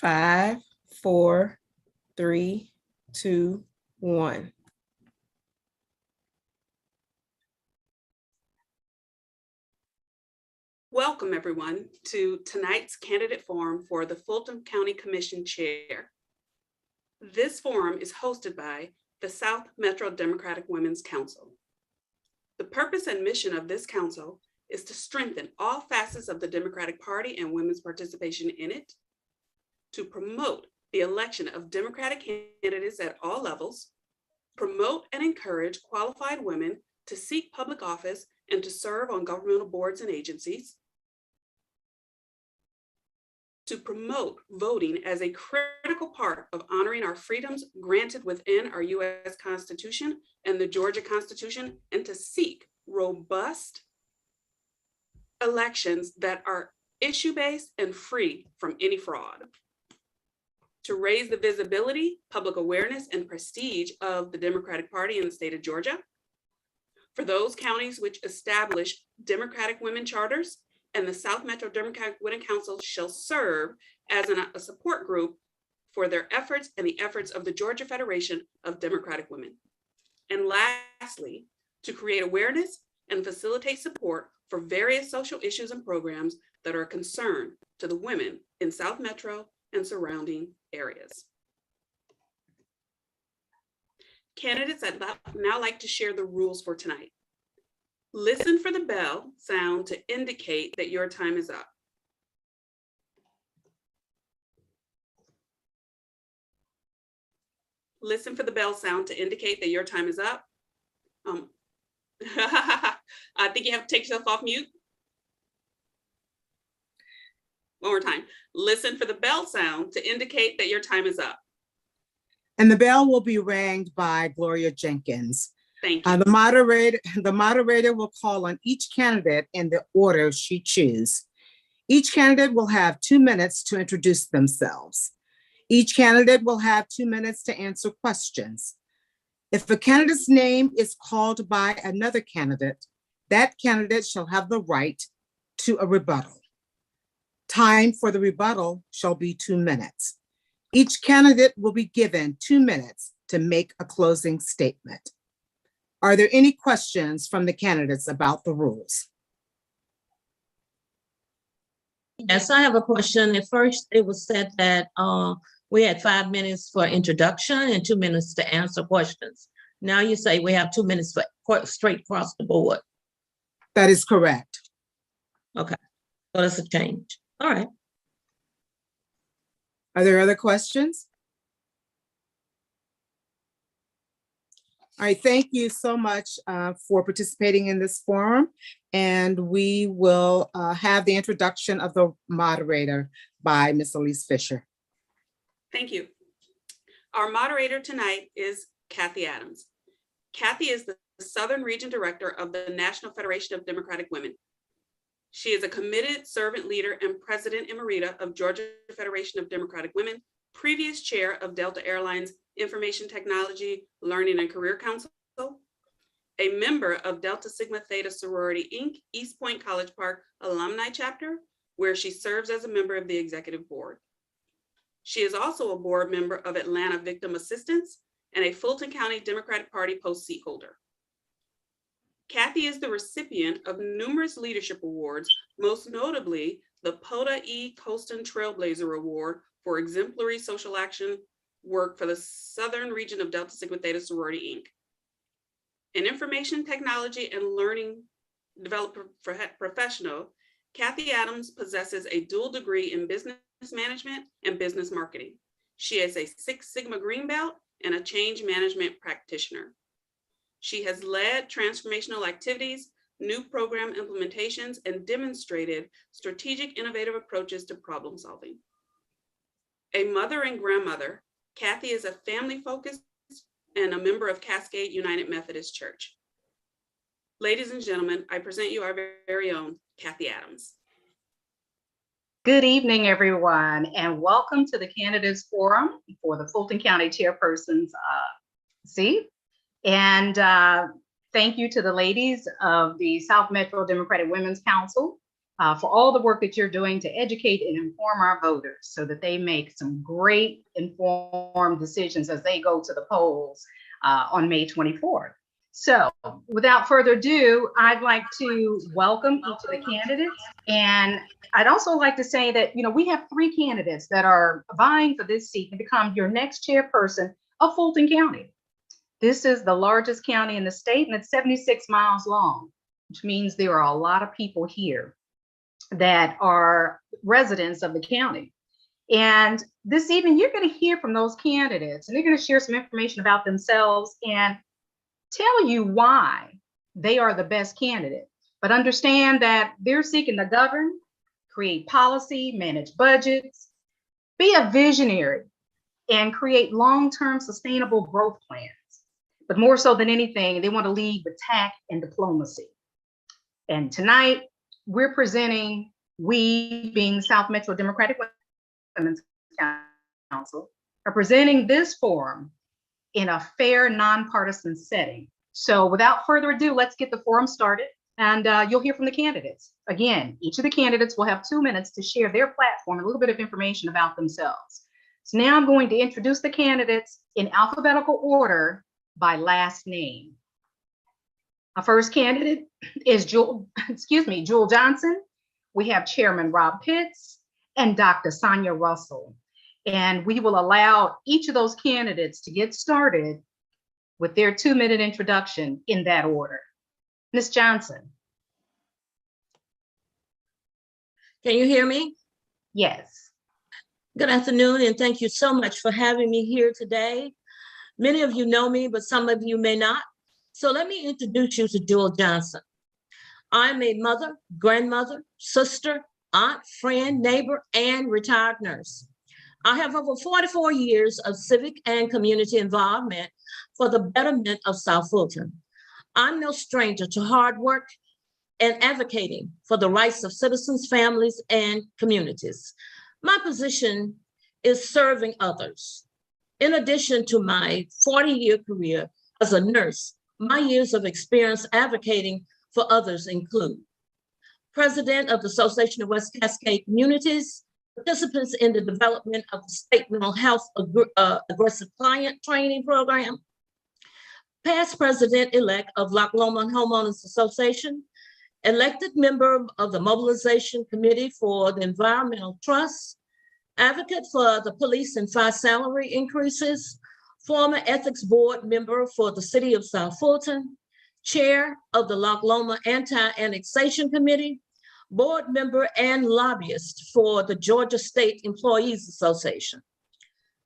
5, 4, 3, 2, 1. Welcome, everyone, to tonight's candidate forum for the Fulton County Commission Chair. This forum is hosted by the South Metro Democratic Women's Council. The purpose and mission of this council is to strengthen all facets of the Democratic Party and women's participation in it, to promote the election of Democratic candidates at all levels, promote and encourage qualified women to seek public office and to serve on governmental boards and agencies, to promote voting as a critical part of honoring our freedoms granted within our U.S. Constitution and the Georgia Constitution, and to seek robust elections that are issue-based and free from any fraud, to raise the visibility, public awareness, and prestige of the Democratic Party in the state of Georgia, for those counties which establish Democratic women charters, and the South Metro Democratic Women Council shall serve as a support group for their efforts and the efforts of the Georgia Federation of Democratic Women. And lastly, to create awareness and facilitate support for various social issues and programs that are a concern to the women in South Metro and surrounding areas. Candidates, I'd now like to share the rules for tonight. Listen for the bell sound to indicate that your time is up. Listen for the bell sound to indicate that your time is up. I think you have to take yourself off mute. One more time. Listen for the bell sound to indicate that your time is up. And the bell will be rang by Gloria Jenkins. Thank you. The moderator will call on each candidate in the order she chooses. Each candidate will have 2 minutes to introduce themselves. Each candidate will have 2 minutes to answer questions. If a candidate's name is called by another candidate, that candidate shall have the right to a rebuttal. Time for the rebuttal shall be 2 minutes. Each candidate will be given 2 minutes to make a closing statement. Are there any questions from the candidates about the rules? Yes, I have a question. At first, it was said that we had 5 minutes for introduction and 2 minutes to answer questions. Now you say we have 2 minutes for straight across the board. That is correct. Okay, so that's a change. All right. Are there other questions? All right, thank you so much for participating in this forum. And we will have the introduction of the moderator by Ms. Elise Fisher. Thank you. Our moderator tonight is Kathy Adams. Kathy is the Southern Region Director of the National Federation of Democratic Women. She is a committed servant leader and President Emerita of Georgia Federation of Democratic Women, previous chair of Delta Airlines Information Technology, Learning and Career Council, a member of Delta Sigma Theta Sorority Inc. East Point College Park Alumni Chapter, where she serves as a member of the executive board. She is also a board member of Atlanta Victim Assistance and a Fulton County Democratic Party post seat holder. Kathy is the recipient of numerous leadership awards, most notably the POTA E. Colston Trailblazer Award for exemplary social action work for the Southern region of Delta Sigma Theta Sorority Inc. An information technology and learning developer professional, Kathy Adams possesses a dual degree in business management and business marketing. She is a Six Sigma Green Belt and a change management practitioner. She has led transformational activities, new program implementations, and demonstrated strategic innovative approaches to problem solving. A mother and grandmother, Kathy is a family-focused and a member of Cascade United Methodist Church. Ladies and gentlemen, I present you our very own Kathy Adams. Good evening, everyone, and welcome to the Candidates Forum for the Fulton County Chairperson's seat. And thank you to the ladies of the South Metro Democratic Women's Council for all the work that you're doing to educate and inform our voters so that they make some great informed decisions as they go to the polls on May 24th. So without further ado, I'd like to welcome each of the candidates. And I'd also like to say that, we have 3 candidates that are vying for this seat to become your next chairperson of Fulton County. This is the largest county in the state, and it's 76 miles long, which means there are a lot of people here that are residents of the county. And this evening, you're going to hear from those candidates, and they're going to share some information about themselves and tell you why they are the best candidate. But understand that they're seeking to govern, create policy, manage budgets, be a visionary, and create long-term sustainable growth plans. But more so than anything, they want to lead with tact and diplomacy. And tonight, we're presenting, we being South Metro Democratic Women's Council, are presenting this forum in a fair, nonpartisan setting. So without further ado, let's get the forum started, and you'll hear from the candidates. Again, each of the candidates will have 2 minutes to share their platform and a little bit of information about themselves. So now I'm going to introduce the candidates in alphabetical order by last name. Our first candidate is Jewel Johnson. We have Chairman Rob Pitts and Dr. Sonia Russell. And we will allow each of those candidates to get started with their 2-minute introduction in that order. Ms. Johnson. Can you hear me? Yes. Good afternoon, and thank you so much for having me here today. Many of you know me, but some of you may not. So let me introduce you to Jewel Johnson. I'm a mother, grandmother, sister, aunt, friend, neighbor, and retired nurse. I have over 44 years of civic and community involvement for the betterment of South Fulton. I'm no stranger to hard work and advocating for the rights of citizens, families, and communities. My position is serving others. In addition to my 40-year career as a nurse, my years of experience advocating for others include President of the Association of West Cascade Communities, participants in the development of the State Mental Health Aggressive Client Training Program, past President-elect of Loch Lomond Homeowners Association, elected member of the Mobilization Committee for the Environmental Trust, advocate for the police and fire salary increases, former ethics board member for the City of South Fulton, chair of the Loch Lomond Anti-Annexation Committee, board member and lobbyist for the Georgia State Employees Association,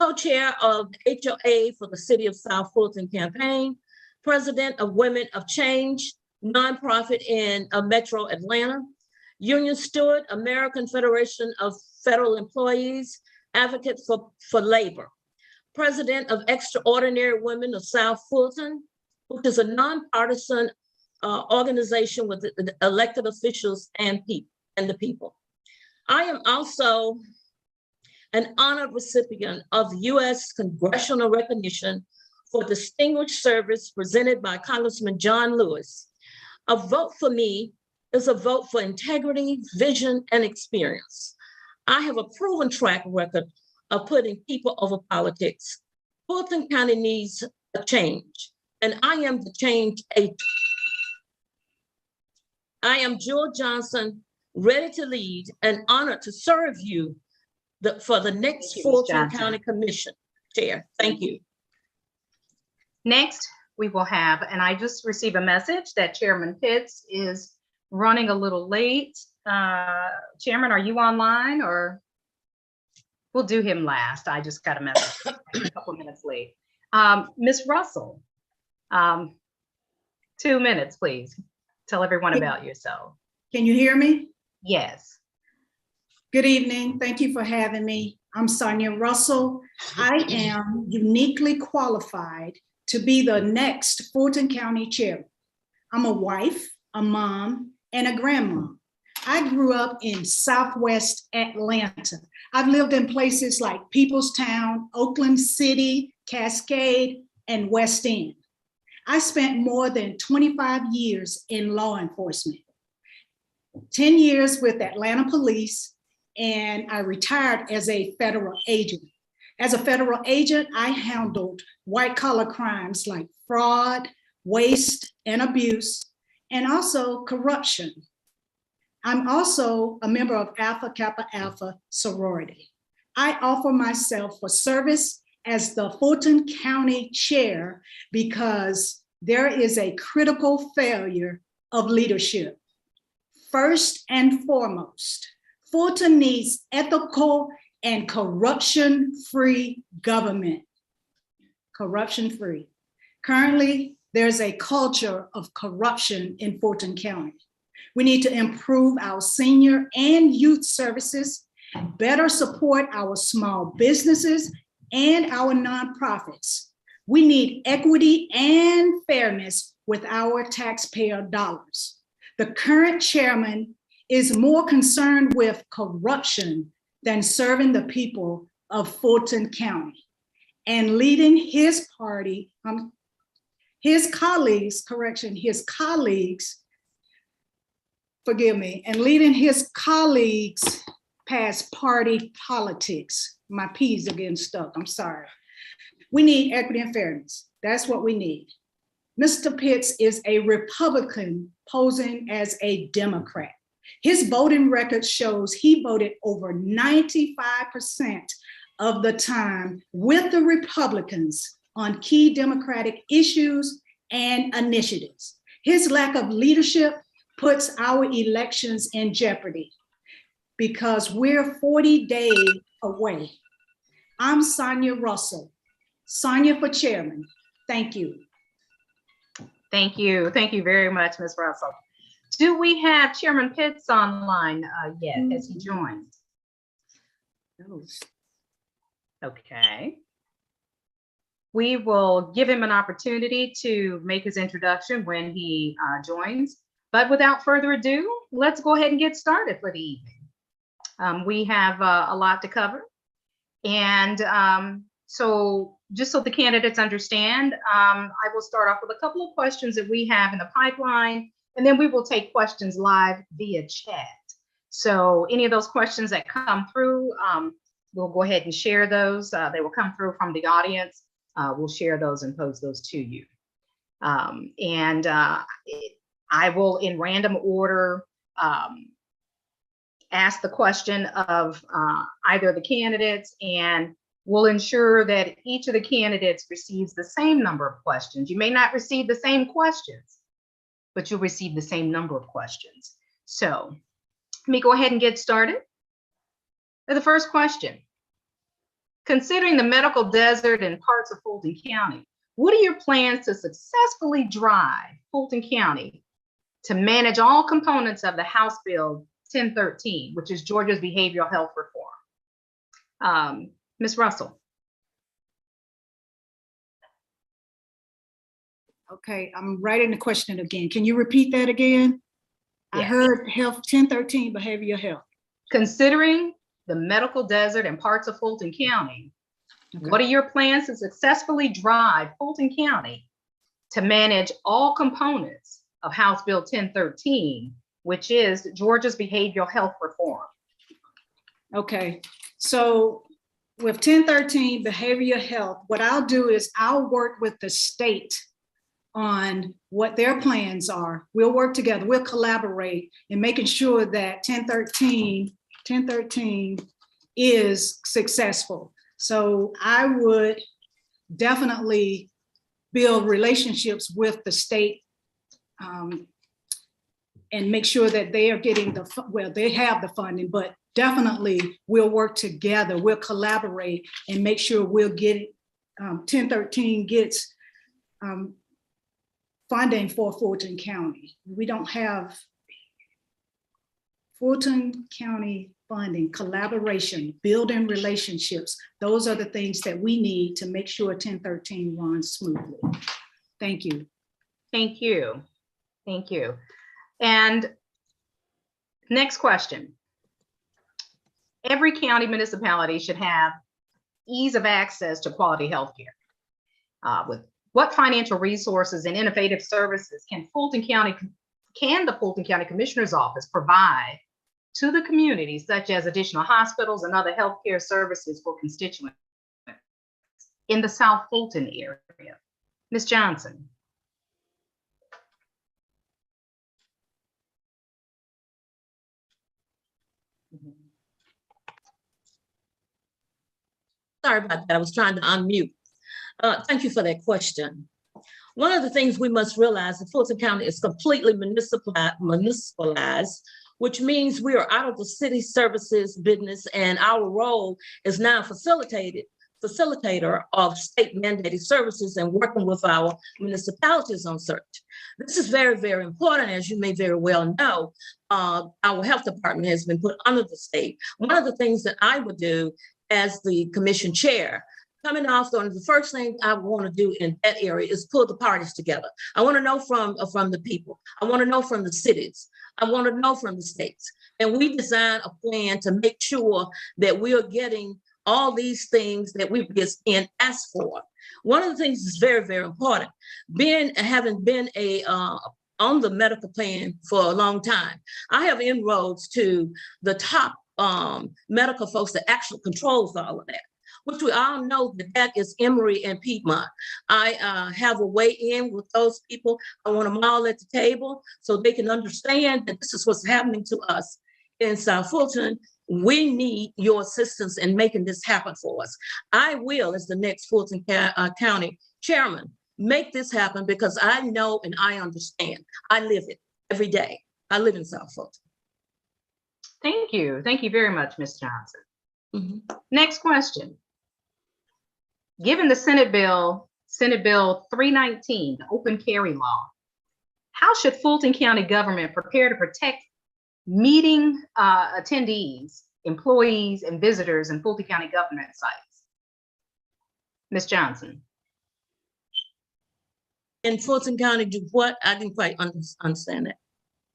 co-chair of the HOA for the City of South Fulton campaign, president of Women of Change, nonprofit in Metro Atlanta, union steward, American Federation of Federal Employees, advocate for labor, president of Extraordinary Women of South Fulton, which is a nonpartisan organization with the elected officials and the people. I am also an honored recipient of U.S. congressional recognition for distinguished service presented by Congressman John Lewis. A vote for me is a vote for integrity, vision, and experience. I have a proven track record of putting people over politics. Fulton County needs a change, and I am the change agent. I am Jewel Johnson, ready to lead and honored to serve you for the next Fulton County Commission Chair. Thank you. Next, we will have, and I just received a message that Chairman Pitts is running a little late. Chairman, are you online, or we'll do him last? I just got a message a couple of minutes late. Ms. Russell, 2 minutes, please. Tell everyone about yourself. Can you hear me? Yes. Good evening. Thank you for having me. I'm Sonia Russell. I am uniquely qualified to be the next Fulton County Chair. I'm a wife, a mom, and a grandma. I grew up in Southwest Atlanta. I've lived in places like Peoplestown, Oakland City, Cascade, and West End. I spent more than 25 years in law enforcement. 10 years with Atlanta Police, and I retired as a federal agent. As a federal agent, I handled white collar crimes like fraud, waste, and abuse, and also corruption. I'm also a member of Alpha Kappa Alpha sorority. I offer myself for service as the Fulton County Chair because there is a critical failure of leadership. First and foremost, Fulton needs ethical and corruption-free government. Corruption-free. Currently, there's a culture of corruption in Fulton County. We need to improve our senior and youth services, better support our small businesses and our nonprofits. We need equity and fairness with our taxpayer dollars. The current chairman is more concerned with corruption than serving the people of Fulton County and leading his party, his colleagues, forgive me, and leading his colleagues past party politics. My P's are getting stuck, I'm sorry. We need equity and fairness. That's what we need. Mr. Pitts is a Republican posing as a Democrat. His voting record shows he voted over 95% of the time with the Republicans on key Democratic issues and initiatives. His lack of leadership puts our elections in jeopardy because we're 40 days away. I'm Sonia Russell. Sonia for chairman. Thank you. Thank you. Thank you very much, Ms. Russell. Do we have Chairman Pitts online yet as he joins? Okay. We will give him an opportunity to make his introduction when he joins. But without further ado, let's go ahead and get started for the evening. We have a lot to cover. And so just so the candidates understand, I will start off with a couple of questions that we have in the pipeline, and then we will take questions live via chat. So any of those questions that come through, we'll go ahead and share those. They will come through from the audience. We'll share those and pose those to you. I will, in random order, ask the question of either of the candidates, and we'll ensure that each of the candidates receives the same number of questions. You may not receive the same questions, but you'll receive the same number of questions. So let me go ahead and get started. The first question: considering the medical desert in parts of Fulton County, what are your plans to successfully drive Fulton County to manage all components of the House Bill 1013, which is Georgia's behavioral health reform? Ms. Russell. Okay, I'm writing the question again. Can you repeat that again? Yes. I heard health 1013 behavioral health. Considering the medical desert in parts of Fulton County, Okay. what are your plans to successfully drive Fulton County to manage all components of House Bill 1013, which is Georgia's behavioral health reform? Okay, so with 1013 behavioral health, what I'll do is I'll work with the state on what their plans are. We'll work together, we'll collaborate in making sure that 1013 is successful. So I would definitely build relationships with the state and make sure that they are getting they have the funding, but definitely we'll work together, we'll collaborate and make sure we'll get 1013 gets funding for Fulton County. We don't have Fulton County funding, collaboration, building relationships. Those are the things that we need to make sure 1013 runs smoothly. Thank you. Thank you. Thank you. And next question. Every county municipality should have ease of access to quality healthcare. With what financial resources and innovative services can Fulton County can the Fulton County Commissioner's Office provide to the community, such as additional hospitals and other healthcare services for constituents in the South Fulton area? Ms. Johnson. Sorry about that. I was trying to unmute. Thank you for that question. One of the things we must realize that Fulton County is completely municipalized, which means we are out of the city services business, and our role is now facilitator of state mandated services and working with our municipalities on search. This is very, very important. As you may very well know, our health department has been put under the state. One of the things that I would do as the commission chair, coming off on the first thing I want to do in that area is pull the parties together. I want to know from the people. I want to know from the cities. I want to know from the states. And we design a plan to make sure that we are getting all these things that we've been asked for. One of the things that's very, very important, having been on the medical plan for a long time, I have inroads to the top medical folks that actually controls all of that, which we all know that is Emory and Piedmont. I have a way in with those people. I want them all at the table so they can understand that this is what's happening to us in South Fulton. We need your assistance in making this happen for us. I will, as the next Fulton County chairman, make this happen because I know and I understand. I live it every day. I live in South Fulton. Thank you. Thank you very much, Ms. Johnson. Mm-hmm. Next question. Given the Senate Bill 319, the open carry law, how should Fulton County government prepare to protect meeting attendees, employees, and visitors in Fulton County government sites? Ms. Johnson. In Fulton County, do what? I didn't quite understand that.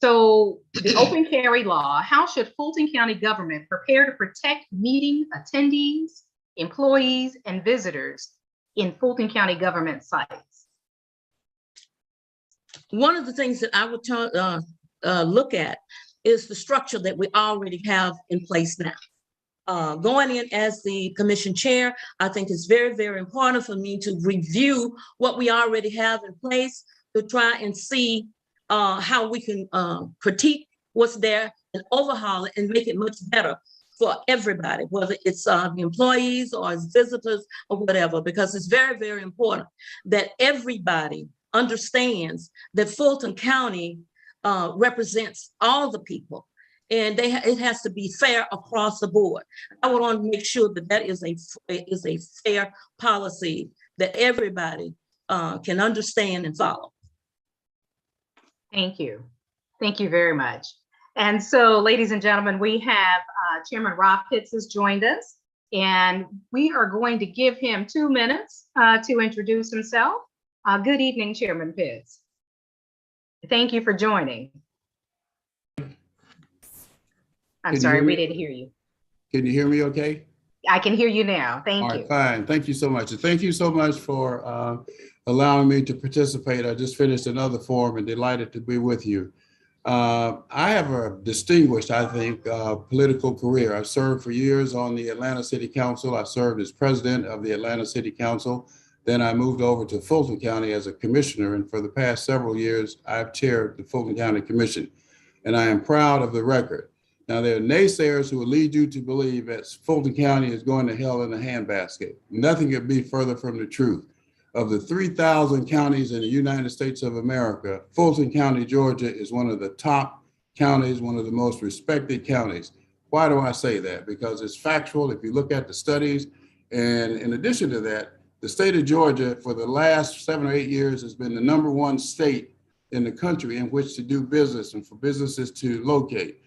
So the open carry law, how should Fulton County government prepare to protect meeting attendees, employees, and visitors in Fulton County government sites? One of the things that I would look at is the structure that we already have in place now. Going in as the commission chair, I think it's very, very important for me to review what we already have in place to try and see how we can critique what's there and overhaul it and make it much better for everybody, whether it's the employees or as visitors or whatever, because it's very, very important that everybody understands that Fulton County represents all the people, and it has to be fair across the board. I would want to make sure that that is a fair policy that everybody can understand and follow. Thank you. Thank you very much. And so, ladies and gentlemen, we have Chairman Rob Pitts has joined us, and we are going to give him 2 minutes to introduce himself. Good evening, Chairman Pitts. Thank you for joining. I'm sorry, we didn't hear you. Can you hear me okay? I can hear you now. Thank you. All right, fine. Thank you so much. And thank you so much for allowing me to participate. I just finished another forum and delighted to be with you. I have a distinguished, I think, political career. I've served for years on the Atlanta City Council. I served as president of the Atlanta City Council. Then I moved over to Fulton County as a commissioner. And for the past several years, I've chaired the Fulton County Commission. And I am proud of the record. Now, there are naysayers who will lead you to believe that Fulton County is going to hell in a handbasket. Nothing could be further from the truth. Of the 3,000 counties in the United States of America, Fulton County, Georgia is one of the top counties, one of the most respected counties. Why do I say that? Because it's factual if you look at the studies. And in addition to that, the state of Georgia for the last 7 or 8 years has been the #1 state in the country in which to do business and for businesses to locate.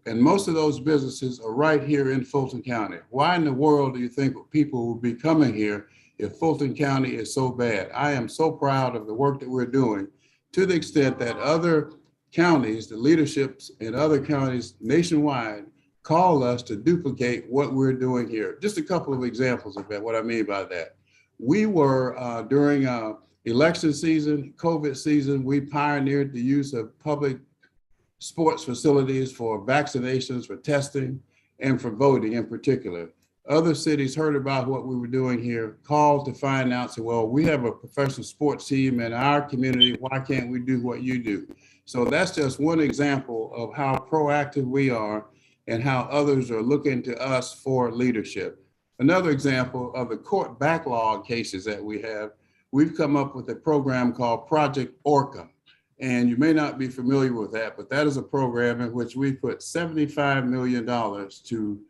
And most of those businesses are right here in Fulton County. Why in the world do you think people will be coming here if Fulton County is so bad? I am so proud of the work that we're doing, to the extent that other counties, the leaderships in other counties nationwide, call us to duplicate what we're doing here. Just a couple of examples of that, what I mean by that. We were, during election season, COVID season, we pioneered the use of public sports facilities for vaccinations, for testing, and for voting in particular. Other cities heard about what we were doing here, called to find out, said, well, we have a professional sports team in our community. Why can't we do what you do? So that's just one example of how proactive we are and how others are looking to us for leadership. Another example of the court backlog cases that we have, we've come up with a program called Project Orca. And you may not be familiar with that, but that is a program in which we put $75 million to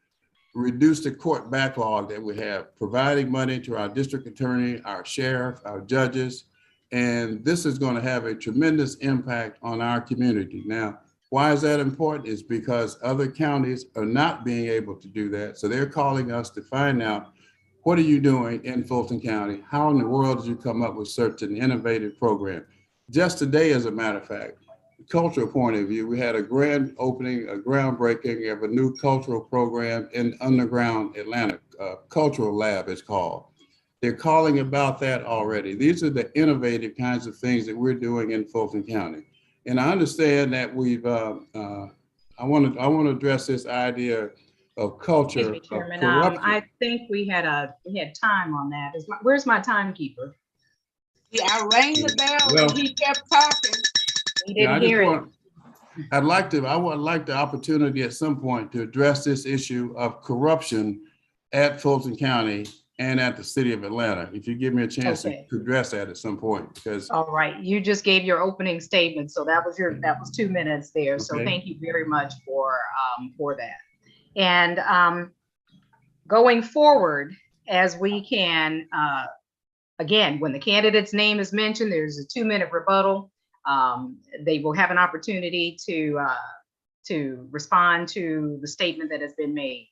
reduce the court backlog that we have, providing money to our district attorney, our sheriff, our judges. And this is going to have a tremendous impact on our community. Now, why is that important? Is because other counties are not being able to do that. So they're calling us to find out, what are you doing in Fulton County? How in the world did you come up with such an innovative program? Just today, as a matter of fact, cultural point of view, we had a grand opening, a groundbreaking of a new cultural program in underground Atlanta, Cultural Lab it's called. They're calling about that already. These are the innovative kinds of things that we're doing in Fulton County. And I understand that we've, I want to address this idea of culture Excuse me, of Chairman. corruption. I think we had time on that. Where's my timekeeper? Yeah, I rang the bell Well- and he kept talking. He Yeah, didn't hear it. I would like the opportunity at some point to address this issue of corruption at Fulton County and at the city of Atlanta. If you give me a chance Okay. to address that at some point, because All right, you just gave your opening statement, so that was 2 minutes there. So Okay. thank you very much for that. And going forward, as we can, again, when the candidate's name is mentioned, there's a 2-minute rebuttal. They will have an opportunity to respond to the statement that has been made.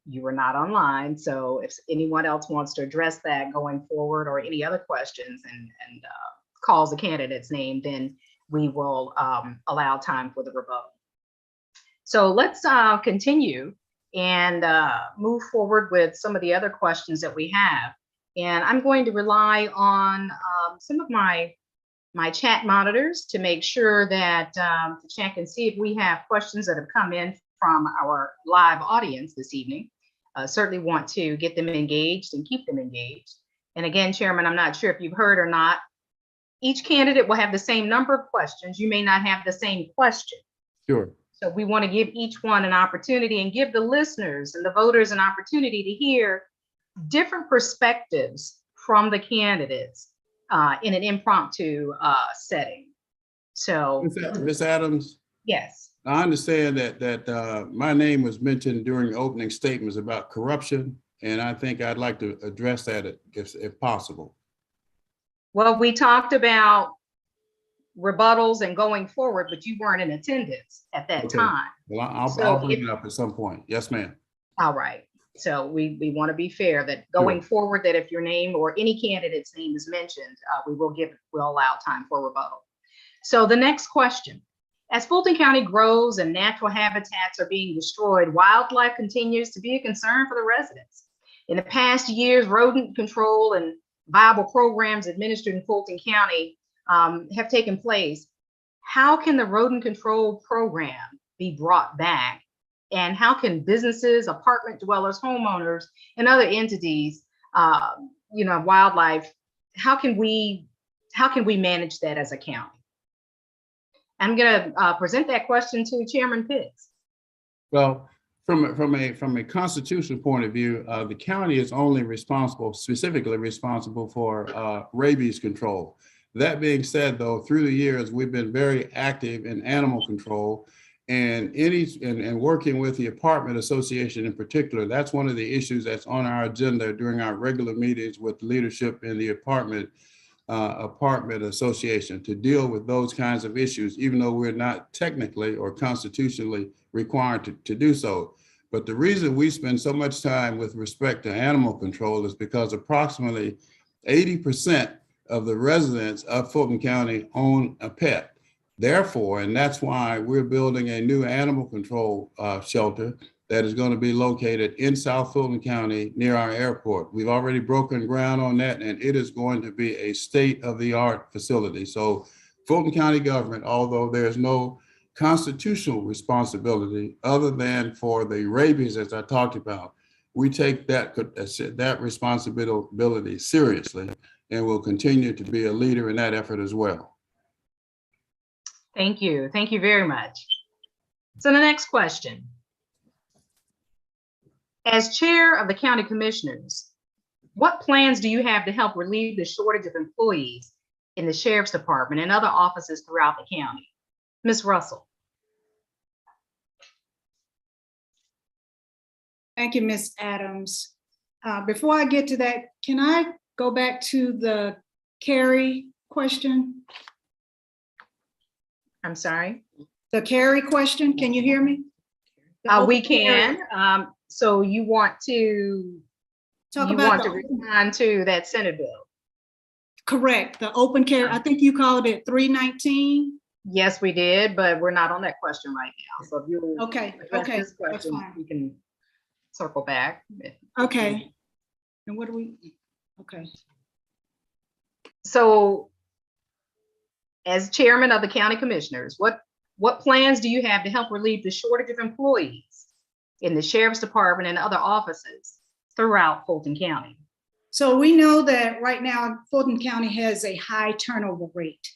You were not online, so if anyone else wants to address that going forward or any other questions and calls the candidate's name, then we will allow time for the rebuttal. So let's continue and move forward with some of the other questions that we have. And I'm going to rely on some of my chat monitors to make sure that to check and see if we have questions that have come in from our live audience this evening. Certainly want to get them engaged and keep them engaged. And again, Chairman, I'm not sure if you've heard or not, each candidate will have the same number of questions. You may not have the same question. sure. So we want to give each one an opportunity and give the listeners and the voters an opportunity to hear different perspectives from the candidates in an impromptu setting. So, Ms. Adams, yes. I understand that my name was mentioned during the opening statements about corruption, and I think I'd like to address that if possible. Well, we talked about rebuttals and going forward, but you weren't in attendance at that Okay. time. Well, I'll So bring if- it up at some point. Yes, ma'am. All right. So we want to be fair that going forward, that if your name or any candidate's name is mentioned, we'll allow time for rebuttal. So the next question. As Fulton County grows and natural habitats are being destroyed, wildlife continues to be a concern for the residents. In the past years, rodent control and viable programs administered in Fulton County have taken place. How can the rodent control program be brought back? And how can businesses, apartment dwellers, homeowners, and other entities, wildlife, how can we manage that as a county? I'm going to present that question to Chairman Pitts. Well, from a constitutional point of view, the county is only specifically responsible for rabies control. That being said, though, through the years, we've been very active in animal control and working with the apartment association in particular. That's one of the issues that's on our agenda during our regular meetings with leadership in the apartment association to deal with those kinds of issues, even though we're not technically or constitutionally required to do so. But the reason we spend so much time with respect to animal control is because approximately 80% of the residents of Fulton County own a pet. Therefore, and that's why we're building a new animal control shelter that is going to be located in South Fulton County near our airport. We've already broken ground on that, and it is going to be a state-of-the-art facility. So Fulton County government, although there's no constitutional responsibility other than for the rabies, as I talked about. We take that responsibility seriously and will continue to be a leader in that effort as well. Thank you. Thank you very much. So the next question. As chair of the county commissioners, what plans do you have to help relieve the shortage of employees in the sheriff's department and other offices throughout the county? Ms. Russell. Thank you, Ms. Adams. Before I get to that, can I go back to the Carrie question? I'm sorry. The Carrie question, can you hear me? We can. So you want to respond to that Senate bill? Correct, the open carry, I think you called it 319. Yes, we did, but we're not on that question right now. So if you Okay, address okay, this that's question, fine. we can circle back. Okay. And what do we, okay. So as chairman of the county commissioners, what plans do you have to help relieve the shortage of employees in the sheriff's department and other offices throughout Fulton County? So we know that right now Fulton County has a high turnover rate.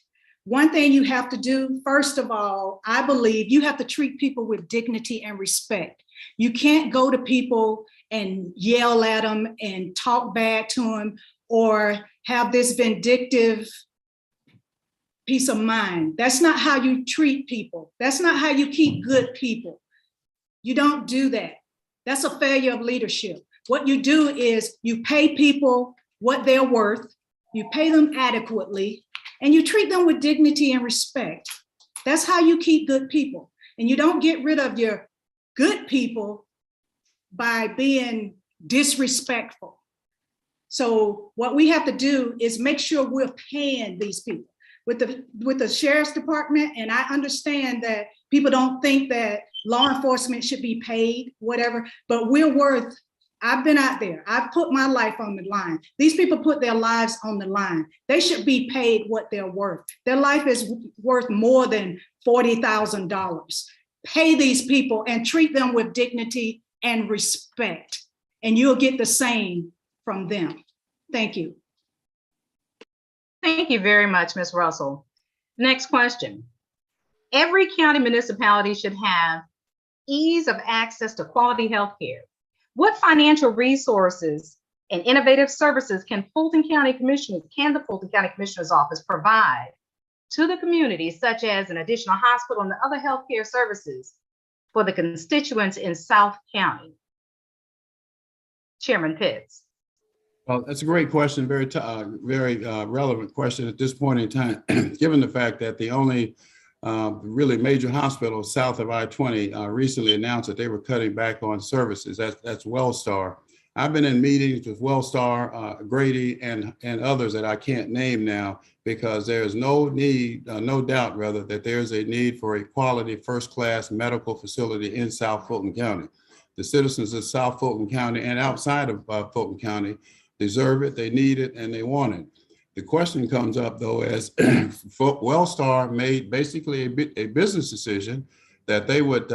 One thing you have to do, first of all, I believe you have to treat people with dignity and respect. You can't go to people and yell at them and talk bad to them or have this vindictive peace of mind. That's not how you treat people. That's not how you keep good people. You don't do that. That's a failure of leadership. What you do is you pay people what they're worth, you pay them adequately, and you treat them with dignity and respect. That's how you keep good people. And you don't get rid of your good people by being disrespectful. So what we have to do is make sure we're paying these people. With the sheriff's department, and I understand that people don't think that law enforcement should be paid, whatever, but we're worth, I've been out there, I've put my life on the line. These people put their lives on the line. They should be paid what they're worth. Their life is worth more than $40,000. Pay these people and treat them with dignity and respect, and you'll get the same from them. Thank you. Thank you very much, Ms. Russell. Next question. Every county municipality should have ease of access to quality health care. What financial resources and innovative services can the Fulton County Commissioner's Office provide to the community, such as an additional hospital and other healthcare services for the constituents in South County? Chairman Pitts. Well, that's a great question, very relevant question at this point in time, given the fact that the only really major hospital south of I-20 recently announced that they were cutting back on services. That's Wellstar. I've been in meetings with Wellstar, Grady, and others that I can't name now, because there's no doubt that there's a need for a quality first-class medical facility in South Fulton County. The citizens of South Fulton County and outside of Fulton County deserve it, they need it, and they want it. The question comes up, though, as Wellstar made basically a business decision that they would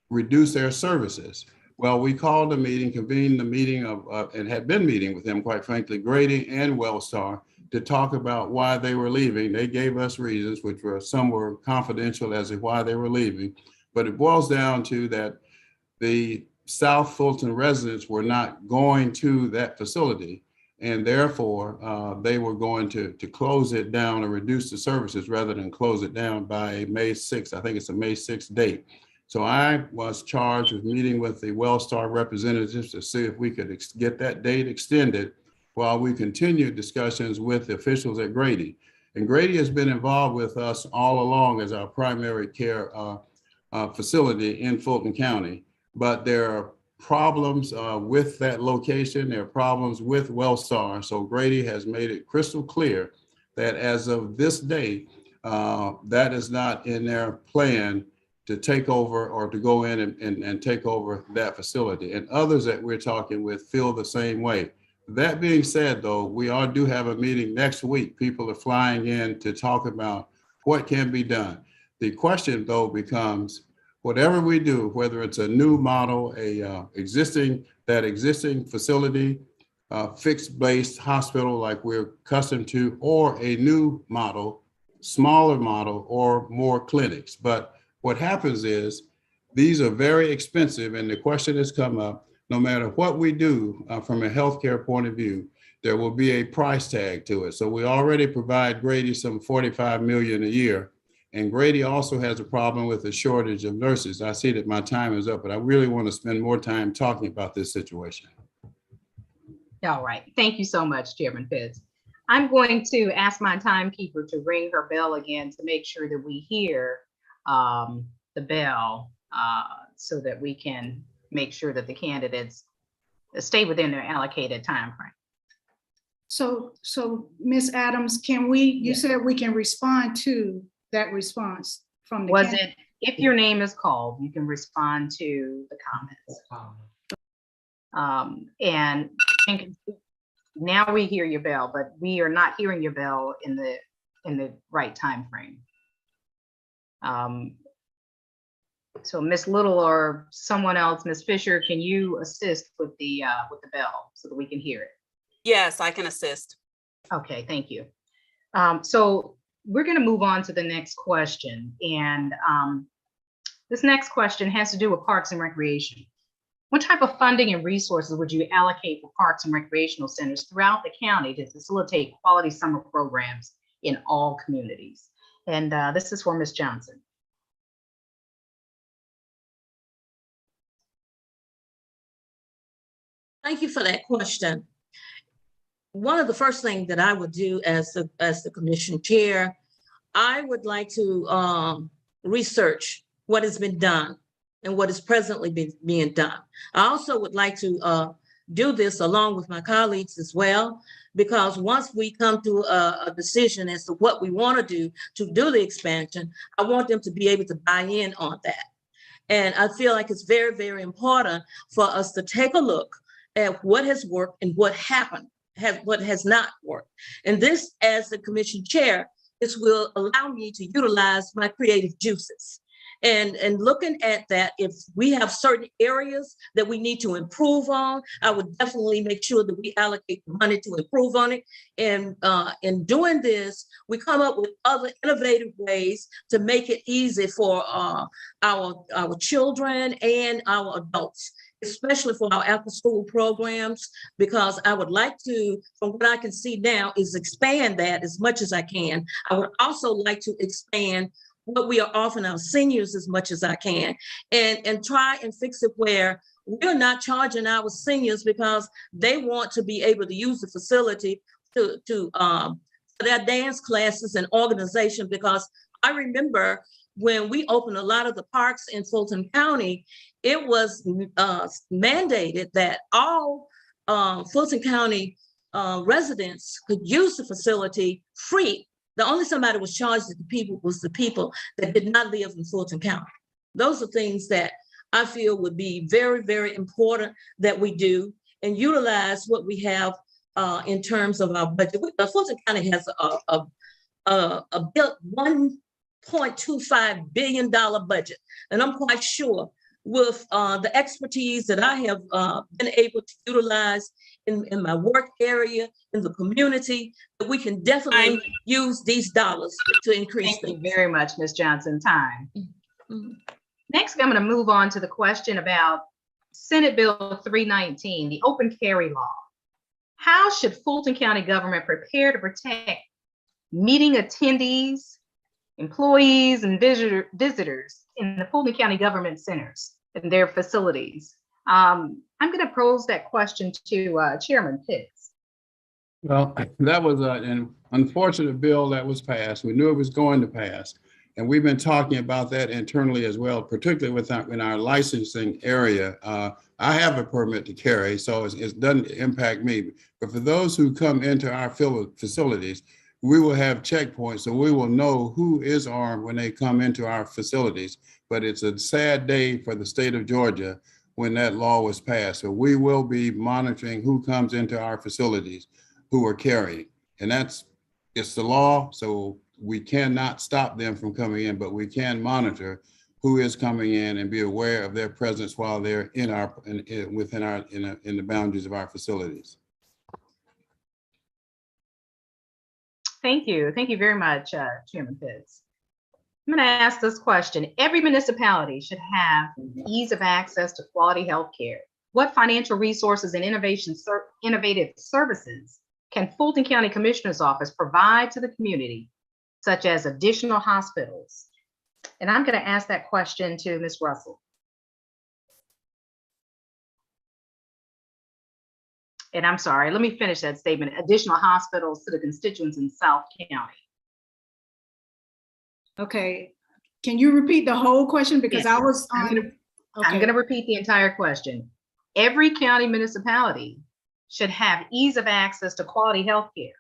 reduce their services. Well, we called a meeting, convened the meeting and had been meeting with them, quite frankly, Grady and Wellstar, to talk about why they were leaving. They gave us reasons, which were some were confidential as to why they were leaving. But it boils down to that the South Fulton residents were not going to that facility, and therefore they were going to close it down or reduce the services rather than close it down by May 6th. I think it's a May 6th date. So I was charged with meeting with the Wellstar representatives to see if we could get that date extended while we continued discussions with the officials at Grady. And Grady has been involved with us all along as our primary care facility in Fulton County. But there are problems with that location. There are problems with Wellstar. So Grady has made it crystal clear that as of this day, that is not in their plan to take over or to go in and take over that facility. And others that we're talking with feel the same way. That being said, though, we do have a meeting next week. People are flying in to talk about what can be done. The question though becomes, whatever we do, whether it's a new model, existing facility, fixed-based hospital like we're accustomed to, or a new model, smaller model, or more clinics. But what happens is these are very expensive, and the question has come up, no matter what we do from a healthcare point of view, there will be a price tag to it. So we already provide Grady some $45 million a year. And Grady also has a problem with a shortage of nurses. I see that my time is up, but I really want to spend more time talking about this situation. All right. Thank you so much, Chairman Pitts. I'm going to ask my timekeeper to ring her bell again to make sure that we hear the bell so that we can make sure that the candidates stay within their allocated time frame. So Ms. Adams, can we, you Yes. said we can respond to that response from the. Was candidate. it, if your name is called, you can respond to the comments. And now we hear your bell, but we are not hearing your bell in the right time frame. So Ms. Little or someone else, Ms. Fisher, can you assist with the bell so that we can hear it? Yes, I can assist. Okay, thank you. So we're going to move on to the next question. And this next question has to do with Parks and Recreation. What type of funding and resources would you allocate for parks and recreational centers throughout the county to facilitate quality summer programs in all communities? And this is for Ms. Johnson. Thank you for that question. One of the first things that I would do as the commission chair, I would like to research what has been done and what is presently being done. I also would like to do this along with my colleagues as well, because once we come to a decision as to what we want to do the expansion, I want them to be able to buy in on that. And I feel like it's very, very important for us to take a look at what has worked and what what has not worked. And this, as the commission chair, this will allow me to utilize my creative juices. And looking at that, if we have certain areas that we need to improve on, I would definitely make sure that we allocate the money to improve on it. And in doing this, we come up with other innovative ways to make it easy for our children and our adults, especially for our after school programs, because I would like to, from what I can see now, is expand that as much as I can. I would also like to expand what we are offering our seniors as much as I can, and try and fix it where we're not charging our seniors because they want to be able to use the facility to for their dance classes and organization. Because I remember when we opened a lot of the parks in Fulton County, it was mandated that all Fulton County residents could use the facility free. The only somebody was charged was the people that did not live in Fulton County. Those are things that I feel would be very, very important that we do and utilize what we have in terms of our budget. Fulton County has a built $1.25 billion budget. And I'm quite sure with the expertise that I have been able to utilize in my work area, in the community, that we can definitely use these dollars to increase things. Thank you very much, Ms. Johnson. Time. Mm-hmm. Next, I'm going to move on to the question about Senate Bill 319, the open carry law. How should Fulton County government prepare to protect meeting attendees, employees, and visitors in the Fulton County government centers and their facilities? I'm going to pose that question to Chairman Pitts. Well, that was an unfortunate bill that was passed. We knew it was going to pass. And we've been talking about that internally as well, particularly in our licensing area. I have a permit to carry, so it doesn't impact me. But for those who come into our facilities, we will have checkpoints, so we will know who is armed when they come into our facilities. But it's a sad day for the state of Georgia when that law was passed. So we will be monitoring who comes into our facilities, who are carrying. And it's the law, so we cannot stop them from coming in, but we can monitor who is coming in and be aware of their presence while they're in the boundaries of our facilities. Thank you. Thank you very much, Chairman Pitts. I'm going to ask this question. Every municipality should have ease of access to quality health care. What financial resources and innovative services can Fulton County Commissioner's Office provide to the community, such as additional hospitals? And I'm going to ask that question to Ms. Russell. And I'm sorry, let me finish that statement. Additional hospitals to the constituents in South County. Okay, can you repeat the whole question? Because Yes. I was I'm on. I'm going to repeat the entire question. Every county municipality should have ease of access to quality health care.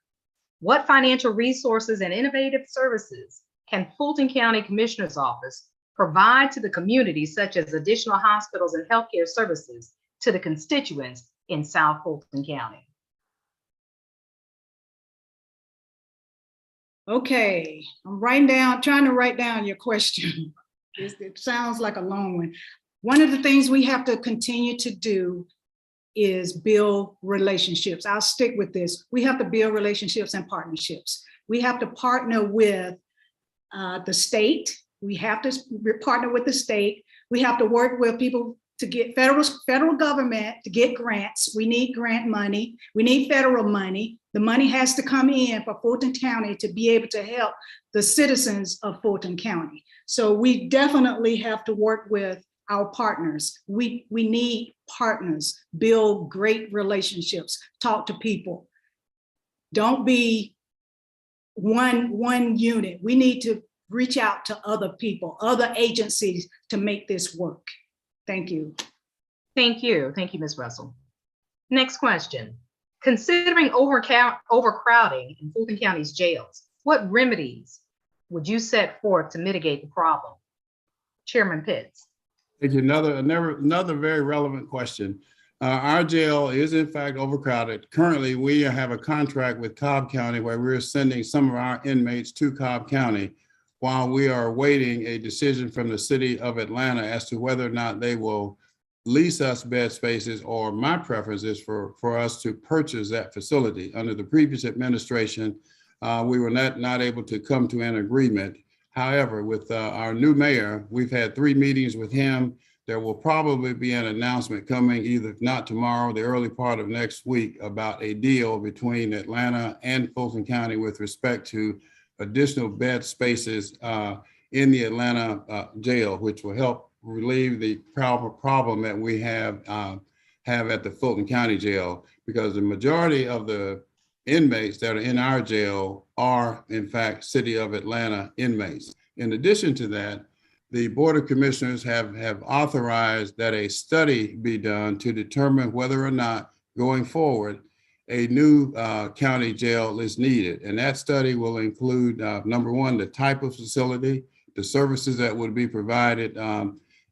What financial resources and innovative services can Fulton County Commissioner's Office provide to the community, such as additional hospitals and healthcare services to the constituents in South Fulton County? Okay, I'm trying to write down your question. It sounds like a long one. One of the things we have to continue to do is build relationships. I'll stick with this. We have to build relationships and partnerships. We have to partner with the state. We have to partner with the state. We have to work with people to get federal government to get grants. We need grant money. We need federal money. The money has to come in for Fulton County to be able to help the citizens of Fulton County. So we definitely have to work with our partners. We need partners, build great relationships, talk to people. Don't be one unit. We need to reach out to other people, other agencies to make this work. Thank you. Thank you. Thank you, Ms. Russell. Next question. Considering overcrowding in Fulton County's jails, what remedies would you set forth to mitigate the problem? Chairman Pitts. Thank you. Another very relevant question. Our jail is in fact overcrowded. Currently, we have a contract with Cobb County where we're sending some of our inmates to Cobb County while we are awaiting a decision from the city of Atlanta as to whether or not they will lease us bed spaces, or my preference is for us to purchase that facility. Under the previous administration, we were not able to come to an agreement. However, with our new mayor, we've had 3 meetings with him. There will probably be an announcement coming, either if not tomorrow, the early part of next week, about a deal between Atlanta and Fulton County with respect to additional bed spaces in the Atlanta jail, which will help relieve the problem that we have at the Fulton County jail, because the majority of the inmates that are in our jail are in fact City of Atlanta inmates. In addition to that, the Board of Commissioners have authorized that a study be done to determine whether or not going forward a new county jail is needed. And that study will include, number one, the type of facility, the services that would be provided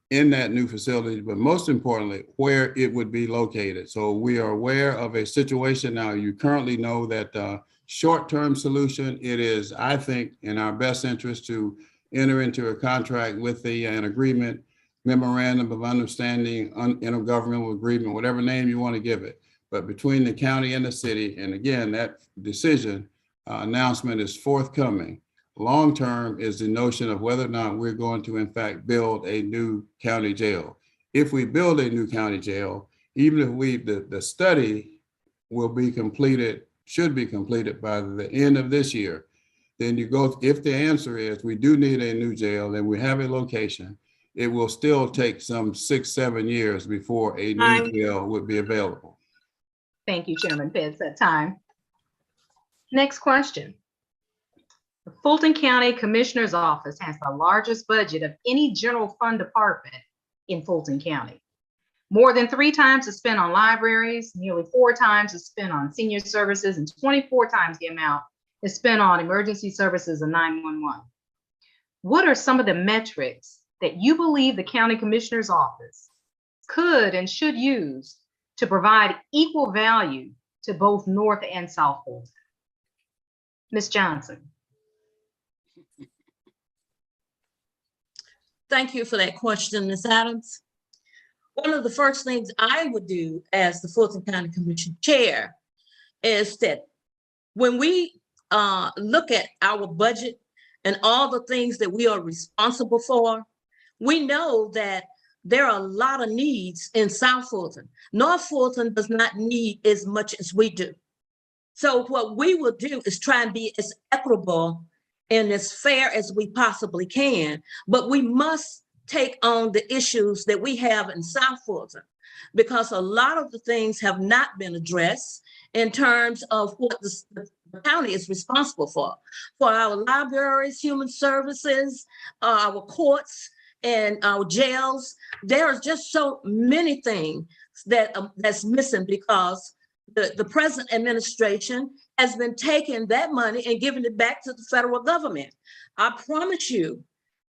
in that new facility, but most importantly, where it would be located. So we are aware of a situation now. You currently know that short-term solution, it is, I think, in our best interest to enter into a contract with an agreement, memorandum of understanding, intergovernmental agreement, whatever name you want to give it, but between the county and the city. And again, that decision announcement is forthcoming. Long-term is the notion of whether or not we're going to, in fact, build a new county jail. If we build a new county jail, even if the study will be completed, should be completed by the end of this year, then you go, if the answer is we do need a new jail and we have a location, it will still take some 6-7 years before a new jail would be available. Thank you, Chairman Pitts, that time. Next question. The Fulton County Commissioner's Office has the largest budget of any general fund department in Fulton County. More than 3 times is spent on libraries, nearly 4 times is spent on senior services, and 24 times the amount is spent on emergency services and 911. What are some of the metrics that you believe the County Commissioner's Office could and should use to provide equal value to both North and South Fulton? Ms. Johnson. Thank you for that question, Ms. Adams. One of the first things I would do as the Fulton County Commission Chair is that when we look at our budget and all the things that we are responsible for, we know that there are a lot of needs in South Fulton. North Fulton does not need as much as we do. So what we will do is try and be as equitable and as fair as we possibly can, but we must take on the issues that we have in South Fulton, because a lot of the things have not been addressed in terms of what the county is responsible for our libraries, human services, our courts, and our jails. There are just so many things that that's missing because the present administration has been taking that money and giving it back to the federal government. I promise you,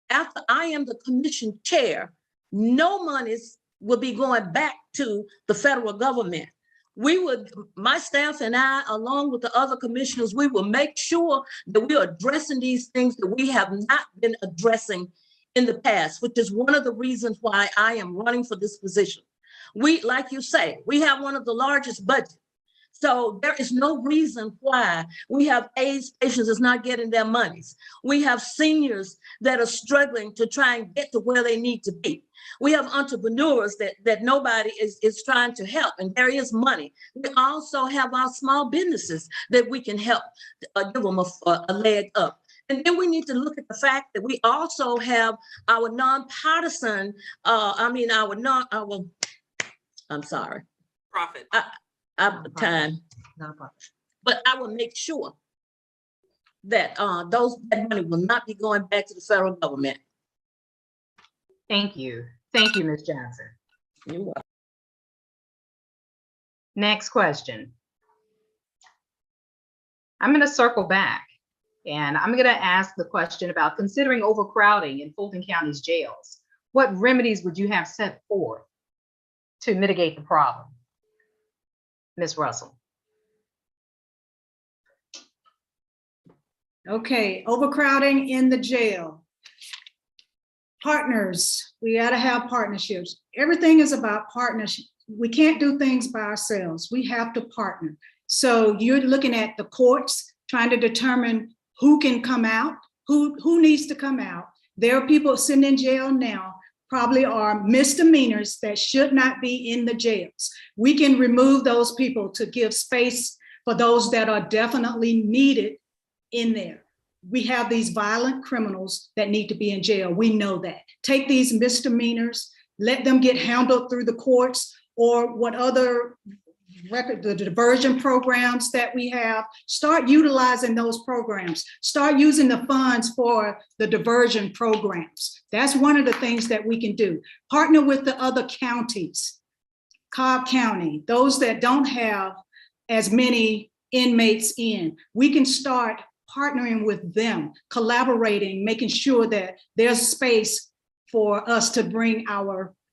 after I am the commission chair, no monies will be going back to the federal government. We would, my staff and I, along with the other commissioners, we will make sure that we are addressing these things that we have not been addressing in the past, which is one of the reasons why I am running for this position. We, like you say, we have one of the largest budgets. So there is no reason why we have AIDS patients that's not getting their monies. We have seniors that are struggling to try and get to where they need to be. We have entrepreneurs that nobody is trying to help, and there is money. We also have our small businesses that we can help give them a leg up. And then we need to look at the fact that we also have our nonpartisan, I'm sorry. Profit. Time. But I will make sure that that money will not be going back to the federal government. Thank you. Thank you, Ms. Johnson. You're welcome. Next question. I'm going to circle back and I'm going to ask the question about considering overcrowding in Fulton County's jails. What remedies would you have set forth to mitigate the problem? Ms. Russell. Okay, overcrowding in the jail. Partners, we gotta have partnerships. Everything is about partnership. We can't do things by ourselves. We have to partner. So you're looking at the courts, trying to determine who can come out, who needs to come out. There are people sitting in jail now, probably are misdemeanors that should not be in the jails. We can remove those people to give space for those that are definitely needed in there. We have these violent criminals that need to be in jail. We know that. Take these misdemeanors, let them get handled through the courts or what other the diversion programs that we have. Start utilizing those programs. Start using the funds for the diversion programs. That's one of the things that we can do. Partner with the other counties, Cobb County, those that don't have as many inmates in. We can start partnering with them, collaborating, making sure that there's space for us to bring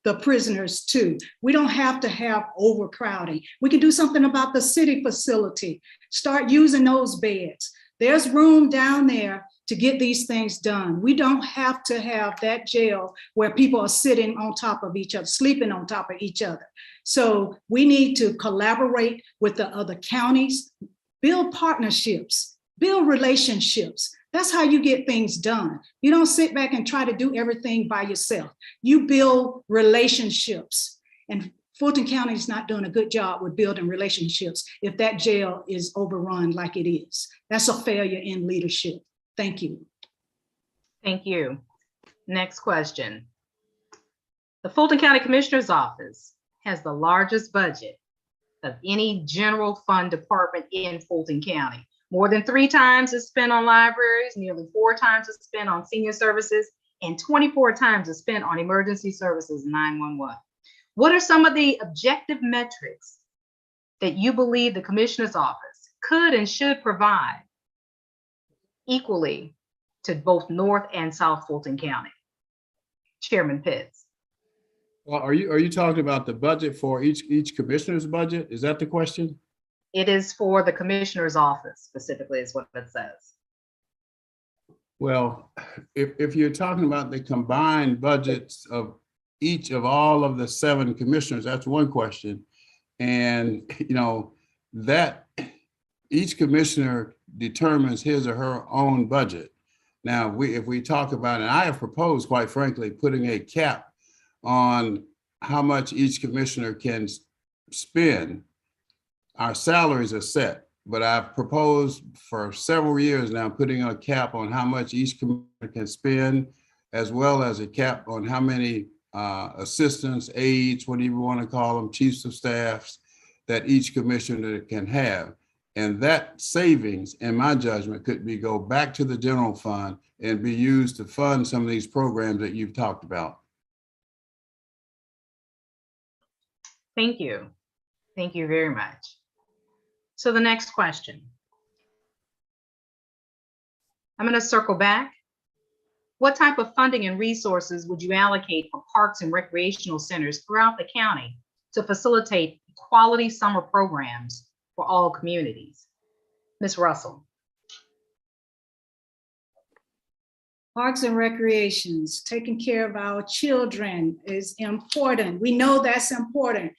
the prisoners to. We don't have to have overcrowding. We can do something about the city facility. Start using those beds. There's room down there to get these things done. We don't have to have that jail where people are sitting on top of each other, sleeping on top of each other. So we need to collaborate with the other counties, build partnerships, build relationships. That's how you get things done. You don't sit back and try to do everything by yourself. You build relationships. And Fulton County is not doing a good job with building relationships if that jail is overrun like it is. That's a failure in leadership. Thank you. Thank you. Next question. The Fulton County Commissioner's Office has the largest budget of any general fund department in Fulton County. More than 3 times is spent on libraries, nearly 4 times is spent on senior services, and 24 times is spent on emergency services 911. What are some of the objective metrics that you believe the Commissioner's Office could and should provide equally to both North and South Fulton County? Chairman Pitts. Well, are you talking about the budget for each commissioner's budget? Is that the question? It is for the Commissioner's Office specifically is what it says. Well, if you're talking about the combined budgets of each of all of the 7 commissioners, that's one question. And, you know, that each commissioner determines his or her own budget. Now, if we talk about, and I have proposed, quite frankly, putting a cap on how much each commissioner can spend. Our salaries are set, but I've proposed for several years now putting a cap on how much each commissioner can spend, as well as a cap on how many assistants, aides, whatever you want to call them, chiefs of staffs, that each commissioner can have. And that savings, in my judgment, could go back to the general fund and be used to fund some of these programs that you've talked about. Thank you. Thank you very much. So the next question. I'm going to circle back. What type of funding and resources would you allocate for parks and recreational centers throughout the county to facilitate quality summer programs for all communities? Ms. Russell. Parks and recreations, taking care of our children is important. We know that's important.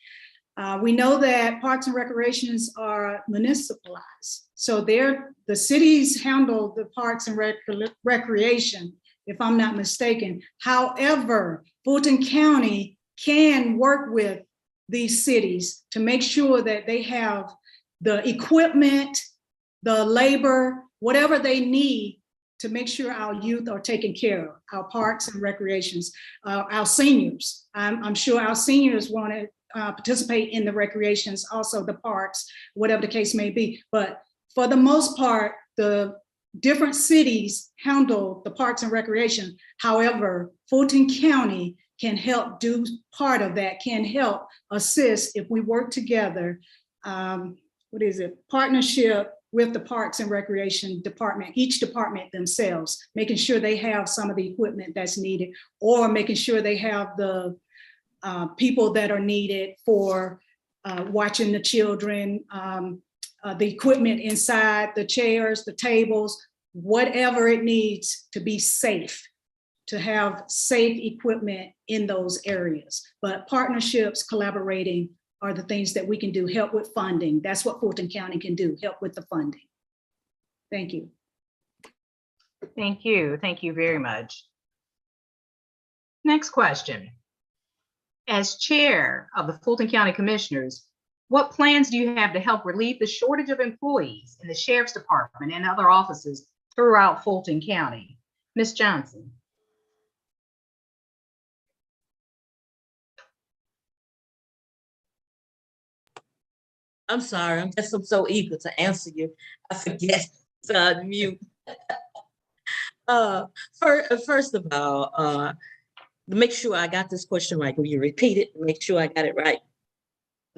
We know that parks and recreations are municipalized. So the cities handle the parks and recreation, if I'm not mistaken. However, Fulton County can work with these cities to make sure that they have the equipment, the labor, whatever they need to make sure our youth are taken care of, our parks and recreations, our seniors. I'm sure our seniors want to participate in the recreations, also the parks, whatever the case may be. But for the most part, the different cities handle the parks and recreation. However, Fulton County can help do part of that, can help assist if we work together. Partnership with the Parks and Recreation Department, each department themselves, making sure they have some of the equipment that's needed, or making sure they have the people that are needed for watching the children, the equipment inside, the chairs, the tables, whatever it needs to be safe, to have safe equipment in those areas. But partnerships, collaborating are the things that we can do, help with funding. That's what Fulton County can do, help with the funding. Thank you. Thank you. Thank you very much. Next question. As chair of the Fulton County Commissioners, what plans do you have to help relieve the shortage of employees in the Sheriff's Department and other offices throughout Fulton County? Ms. Johnson. I'm sorry, I'm so eager to answer you. I forget to unmute. First of all, make sure I got this question right. Will you repeat it? Make sure I got it right.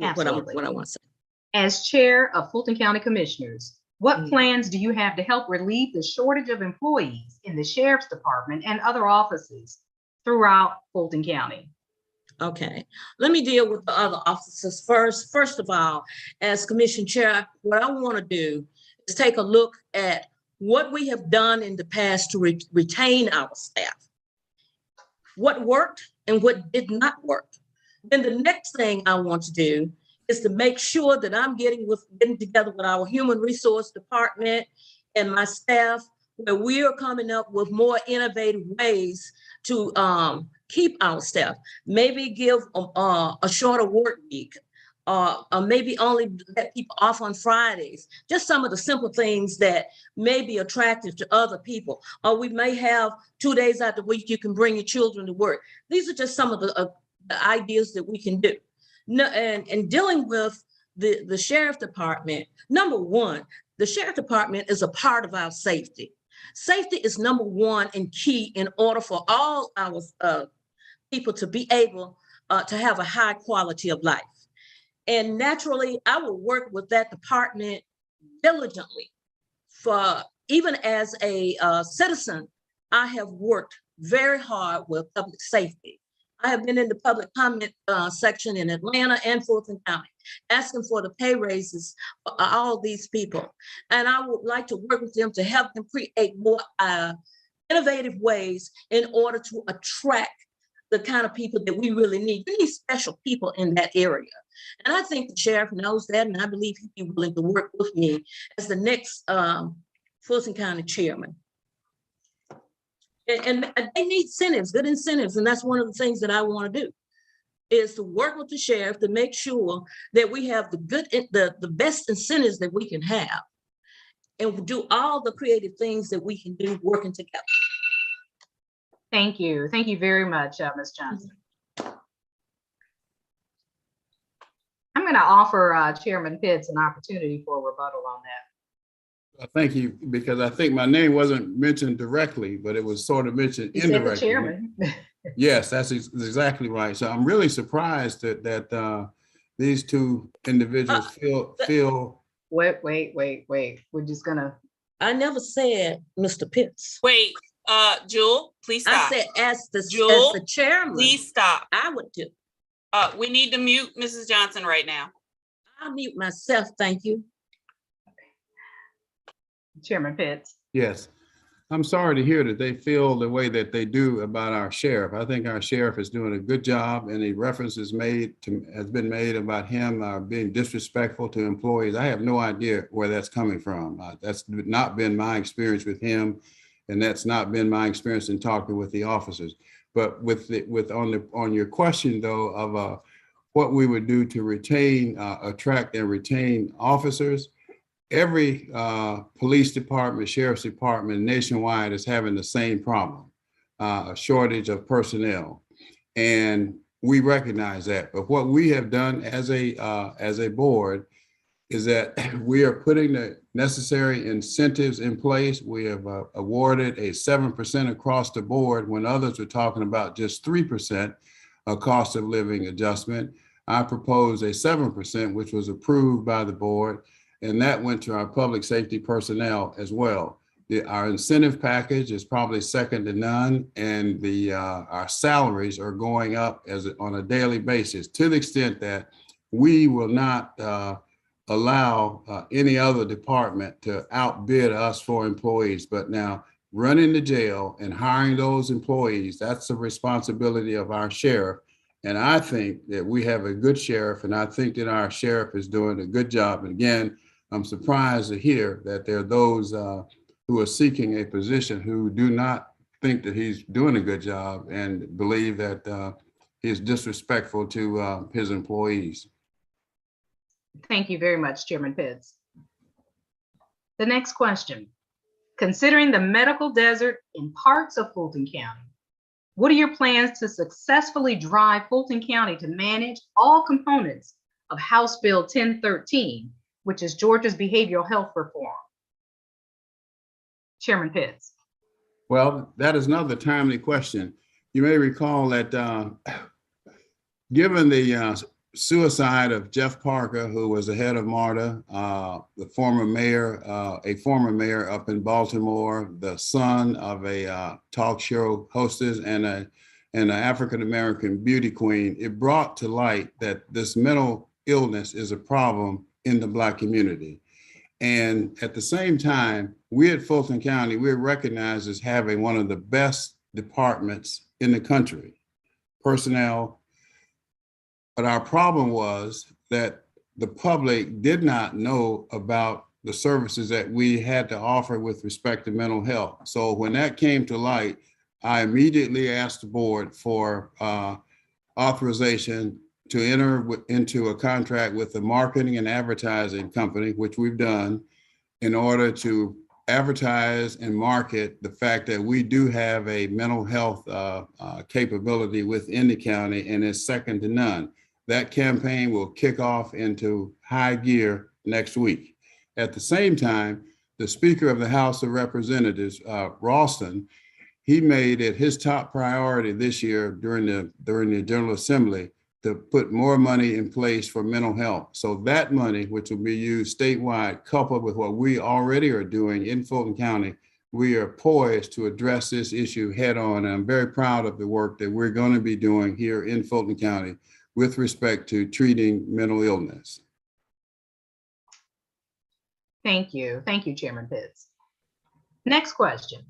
Absolutely. What I want to say. As chair of Fulton County Commissioners, what plans do you have to help relieve the shortage of employees in the Sheriff's Department and other offices throughout Fulton County? Okay, let me deal with the other officers first. First of all, as Commission Chair, what I want to do is take a look at what we have done in the past to retain our staff, what worked and what did not work. Then the next thing I want to do is to make sure that I'm getting together with our Human Resource Department and my staff, where we are coming up with more innovative ways to keep our staff. Maybe give a shorter work week, or maybe only let people off on Fridays. Just some of the simple things that may be attractive to other people. Or we may have 2 days out the week you can bring your children to work. These are just some of the ideas that we can do. No, and dealing with the Sheriff Department, number one, the Sheriff Department is a part of our safety. Safety is number one and key in order for all our people to be able to have a high quality of life. And naturally, I will work with that department diligently. For even as a citizen, I have worked very hard with public safety. I have been in the public comment section in Atlanta and Fulton County, asking for the pay raises for all these people. And I would like to work with them to help them create more innovative ways in order to attract the kind of people that we really need. We need special people in that area. And I think the sheriff knows that, and I believe he'd be willing to work with me as the next Fulton County chairman. And they need incentives, good incentives, and that's one of the things that I want to do, is to work with the sheriff to make sure that we have the best incentives that we can have, and do all the creative things that we can do working together. Thank you. Thank you very much, Ms. Johnson. I'm going to offer Chairman Pitts an opportunity for a rebuttal on that. Thank you, because I think my name wasn't mentioned directly, but it was sort of mentioned You said the indirectly. chairman. Yes, that's exactly right. So I'm really surprised that these two individuals feel. Wait. We're just gonna. I never said Mr. Pitts. Wait, Jewel, please stop. I said as the chairman, Please stop. I would do. We need to mute Mrs. Johnson right now. I'll mute myself, thank you. Chairman Pitts. Yes, I'm sorry to hear that they feel the way that they do about our sheriff. I think our sheriff is doing a good job, and the reference has been made about him being disrespectful to employees. I have no idea where that's coming from. That's not been my experience with him, and that's not been my experience in talking with the officers. But on your question though of what we would do to attract and retain officers, every police department, sheriff's department nationwide is having the same problem, a shortage of personnel. And we recognize that. But what we have done as a board is that we are putting the necessary incentives in place. We have awarded a 7% across the board when others are talking about just 3% cost of living adjustment. I proposed a 7%, which was approved by the board, and that went to our public safety personnel as well. Our incentive package is probably second to none, and our salaries are going up on a daily basis, to the extent that we will not allow any other department to outbid us for employees. But now running the jail and hiring those employees, that's the responsibility of our sheriff. And I think that we have a good sheriff, and I think that our sheriff is doing a good job. And again, I'm surprised to hear that there are those who are seeking a position who do not think that he's doing a good job and believe that he's disrespectful to his employees. Thank you very much, Chairman Pitts. The next question. Considering the medical desert in parts of Fulton County, what are your plans to successfully drive Fulton County to manage all components of House Bill 1013, which is Georgia's behavioral health reform? Chairman Pitts. Well, that is another timely question. You may recall that given the suicide of Jeff Parker, who was the head of Marta, the former mayor, a former mayor up in Baltimore, the son of a talk show hostess and an African-American beauty queen, it brought to light that this mental illness is a problem in the Black community. And at the same time, we at Fulton County, we're recognized as having one of the best departments in the country, personnel. But our problem was that the public did not know about the services that we had to offer with respect to mental health. So when that came to light, I immediately asked the board for authorization to enter into a contract with the marketing and advertising company, which we've done, in order to advertise and market the fact that we do have a mental health capability within the county, and it's second to none. That campaign will kick off into high gear next week. At the same time, the Speaker of the House of Representatives, Ralston, he made it his top priority this year during the General Assembly to put more money in place for mental health. So that money, which will be used statewide, coupled with what we already are doing in Fulton County, we are poised to address this issue head on. And I'm very proud of the work that we're going to be doing here in Fulton County with respect to treating mental illness. Thank you. Thank you, Chairman Pitts. Next question.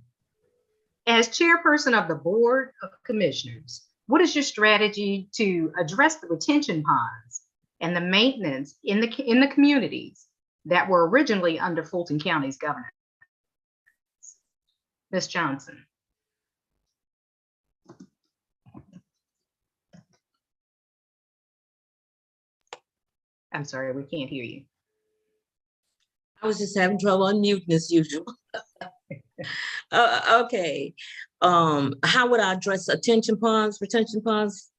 As chairperson of the Board of Commissioners, what is your strategy to address the retention ponds and the maintenance in the communities that were originally under Fulton County's governance? Ms. Johnson. I'm sorry, we can't hear you. I was just having trouble unmuting as usual. Okay. How would I address retention ponds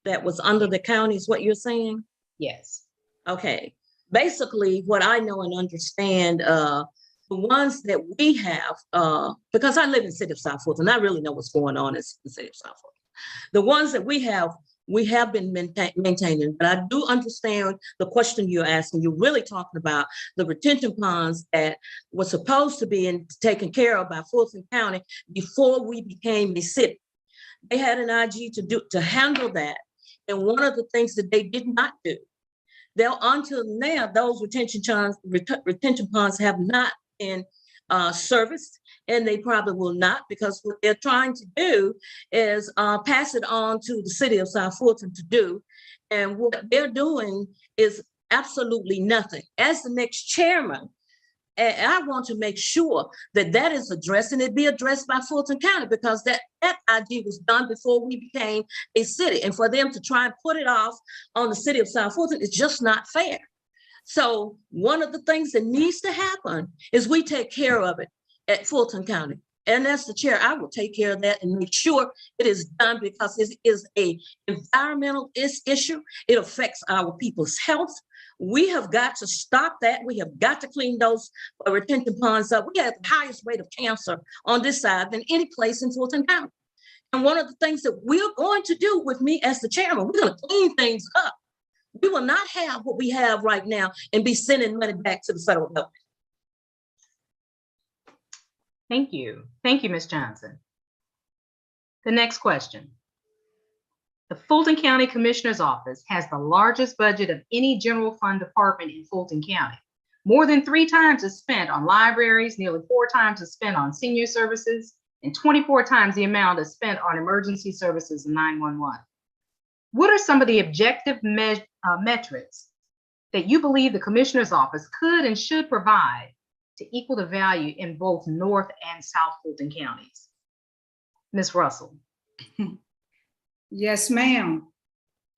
that was under the county is what you're saying? Yes. Okay. Basically, what I know and understand, the ones that we have, because I live in the city of South Fulton, I really know what's going on in the city of South Fulton. The ones that we have been maintaining, but I do understand the question you're asking. You're really talking about the retention ponds that were supposed to be taken care of by Fulton County before we became a city. They had an IG to handle that. And one of the things that they did not do, until now, those retention ponds have not been serviced, and they probably will not, because what they're trying to do is pass it on to the city of South Fulton to do. And what they're doing is absolutely nothing. As the next chairman, I want to make sure that that is addressed, and it be addressed by Fulton County, because that idea was done before we became a city. And for them to try and put it off on the city of South Fulton is just not fair. So one of the things that needs to happen is we take care of it at Fulton County. And as the chair, I will take care of that and make sure it is done, because it is an environmental issue. It affects our people's health. We have got to stop that. We have got to clean those retention ponds up. We have the highest rate of cancer on this side than any place in Fulton County. And one of the things that we're going to do with me as the chairman, we're going to clean things up. We will not have what we have right now and be sending money back to the federal government. Thank you. Thank you, Ms. Johnson. The next question. The Fulton County Commissioner's Office has the largest budget of any general fund department in Fulton County. More than 3 times is spent on libraries, nearly 4 times is spent on senior services, and 24 times the amount is spent on emergency services and 911. What are some of the objective metrics that you believe the Commissioner's Office could and should provide to equal the value in both North and South Fulton counties? Ms. Russell. Yes, ma'am.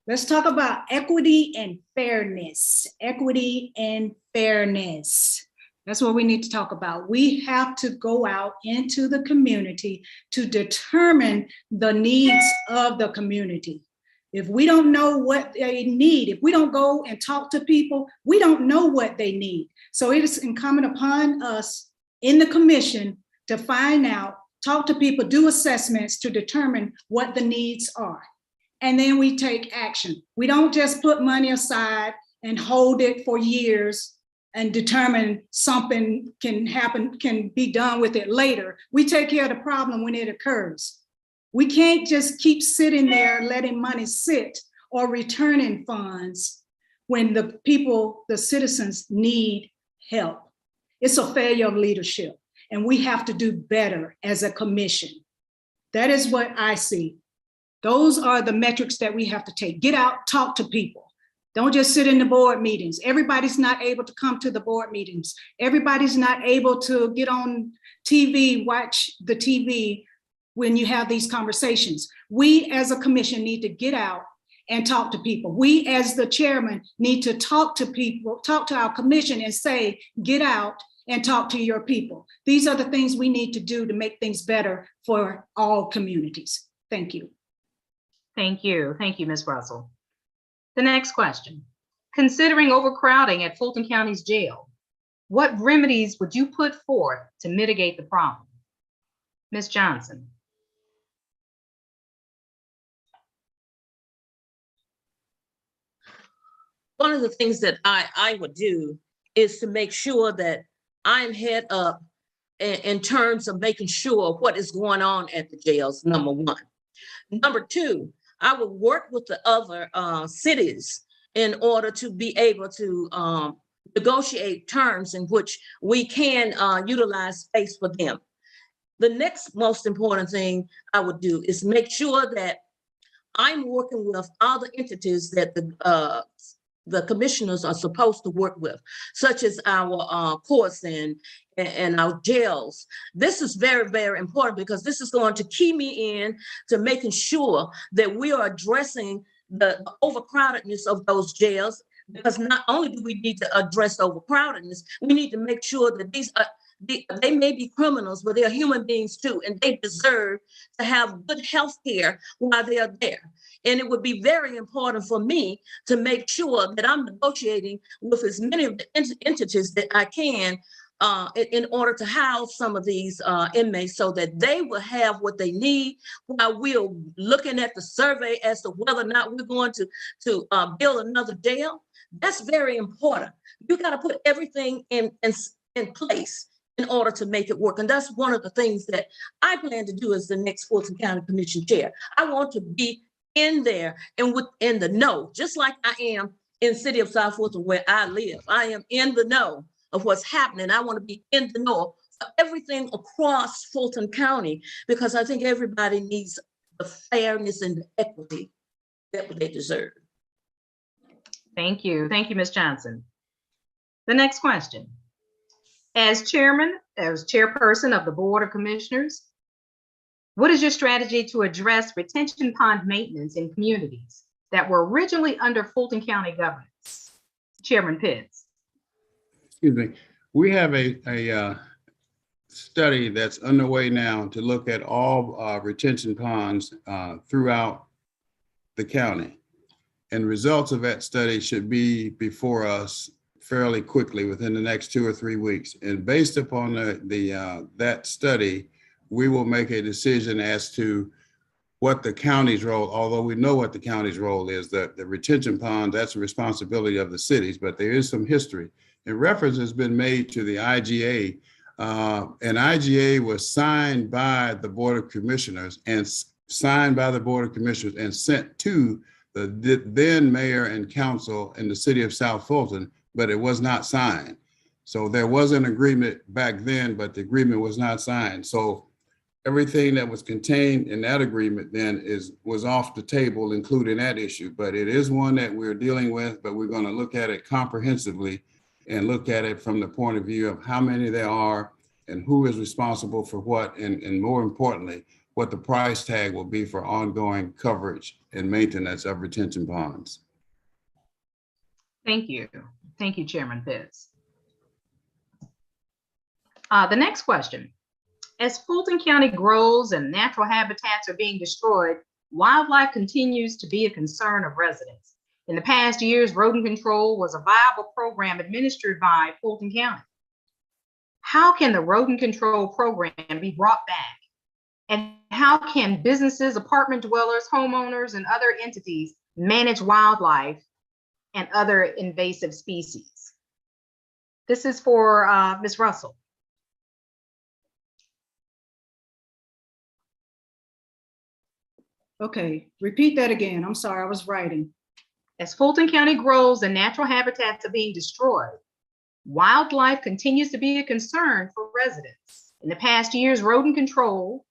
Let's talk about equity and fairness. Equity and fairness. That's what we need to talk about. We have to go out into the community to determine the needs of the community. If we don't know what they need, if we don't go and talk to people, we don't know what they need. So it is incumbent upon us in the commission to find out, talk to people, do assessments to determine what the needs are. And then we take action. We don't just put money aside and hold it for years and determine something can happen, can be done with it later. We take care of the problem when it occurs. We can't just keep sitting there letting money sit or returning funds when the people, the citizens need help. It's a failure of leadership, and we have to do better as a commission. That is what I see. Those are the metrics that we have to take. Get out, talk to people. Don't just sit in the board meetings. Everybody's not able to come to the board meetings. Everybody's not able to get on TV, watch the TV when you have these conversations. We as a commission need to get out and talk to people. We as the chairman need to talk to people, talk to our commission and say, get out and talk to your people. These are the things we need to do to make things better for all communities. Thank you. Thank you. Thank you, Ms. Russell. The next question. Considering overcrowding at Fulton County's jail, what remedies would you put forth to mitigate the problem? Ms. Johnson. One of the things that I would do is to make sure that I'm head up in terms of making sure what is going on at the jails, number one. Number two, I would work with the other cities in order to be able to negotiate terms in which we can utilize space for them. the next most important thing I would do is make sure that I'm working with all the entities that the commissioners are supposed to work with, such as our courts and our jails. This is very, very important because this is going to key me in to making sure that we are addressing the overcrowdedness of those jails. Because not only do we need to address overcrowdedness, we need to make sure that they may be criminals, but they're human beings too, and they deserve to have good health care while they are there. And it would be very important for me to make sure that I'm negotiating with as many of the entities that I can in order to house some of these inmates so that they will have what they need while we're looking at the survey as to whether or not we're going to build another jail. That's very important. You got to put everything in place in order to make it work. And that's one of the things that I plan to do as the next Fulton County Commission chair. I want to be in there and within the know, just like I am in the city of South Fulton where I live. I am in the know of what's happening. I want to be in the know of everything across Fulton County because I think everybody needs the fairness and the equity that they deserve. Thank you. Thank you, Ms. Johnson. The next question. As chairperson of the Board of Commissioners, what is your strategy to address retention pond maintenance in communities that were originally under Fulton County governance? Chairman Pitts. Excuse me. We have a study that's underway now to look at all retention ponds throughout the county. And results of that study should be before us fairly quickly within the next 2 or 3 weeks. And based upon that study, we will make a decision as to what the county's role, although we know what the county's role is, the retention pond, that's a responsibility of the cities, but there is some history. And reference has been made to the IGA. And IGA was signed by the Board of Commissioners and sent to the then mayor and council in the city of South Fulton, but it was not signed. So there was an agreement back then, but the agreement was not signed. So everything that was contained in that agreement then was off the table, including that issue. But it is one that we're dealing with, but we're going to look at it comprehensively and look at it from the point of view of how many there are and who is responsible for what, and more importantly, what the price tag will be for ongoing coverage and maintenance of retention ponds. Thank you. Thank you, Chairman Pitts. The next question. As Fulton County grows and natural habitats are being destroyed, wildlife continues to be a concern of residents. In the past years, rodent control was a viable program administered by Fulton County. How can the rodent control program be brought back? And how can businesses, apartment dwellers, homeowners, and other entities manage wildlife and other invasive species? This is for Ms. Russell. Okay, repeat that again. I'm sorry, I was writing. As Fulton County grows and natural habitats are being destroyed, wildlife continues to be a concern for residents. In the past years, rodent control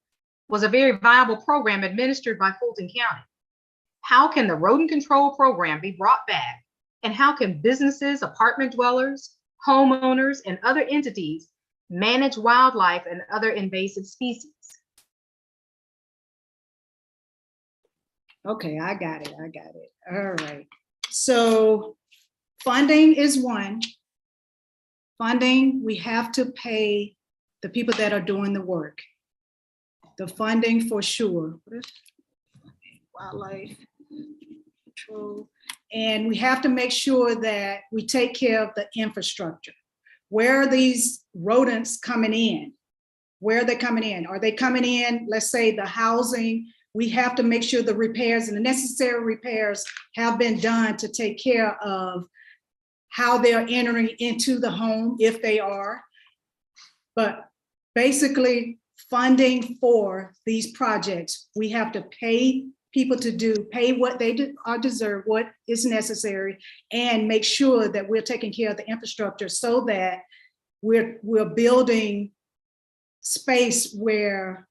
was a very viable program administered by Fulton County. How can the rodent control program be brought back? And how can businesses, apartment dwellers, homeowners, and other entities manage wildlife and other invasive species? Okay, I got it. All right. So funding is one. Funding, we have to pay the people that are doing the work. The funding for sure. Wildlife control. And we have to make sure that we take care of the infrastructure. Where are these rodents coming in? Where are they coming in? Are they coming in, let's say the housing? We have to make sure the repairs and the necessary repairs have been done to take care of how they're entering into the home, if they are. But basically, funding for these projects, we have to pay people to pay what they deserve, what is necessary, and make sure that we're taking care of the infrastructure so that we're building space where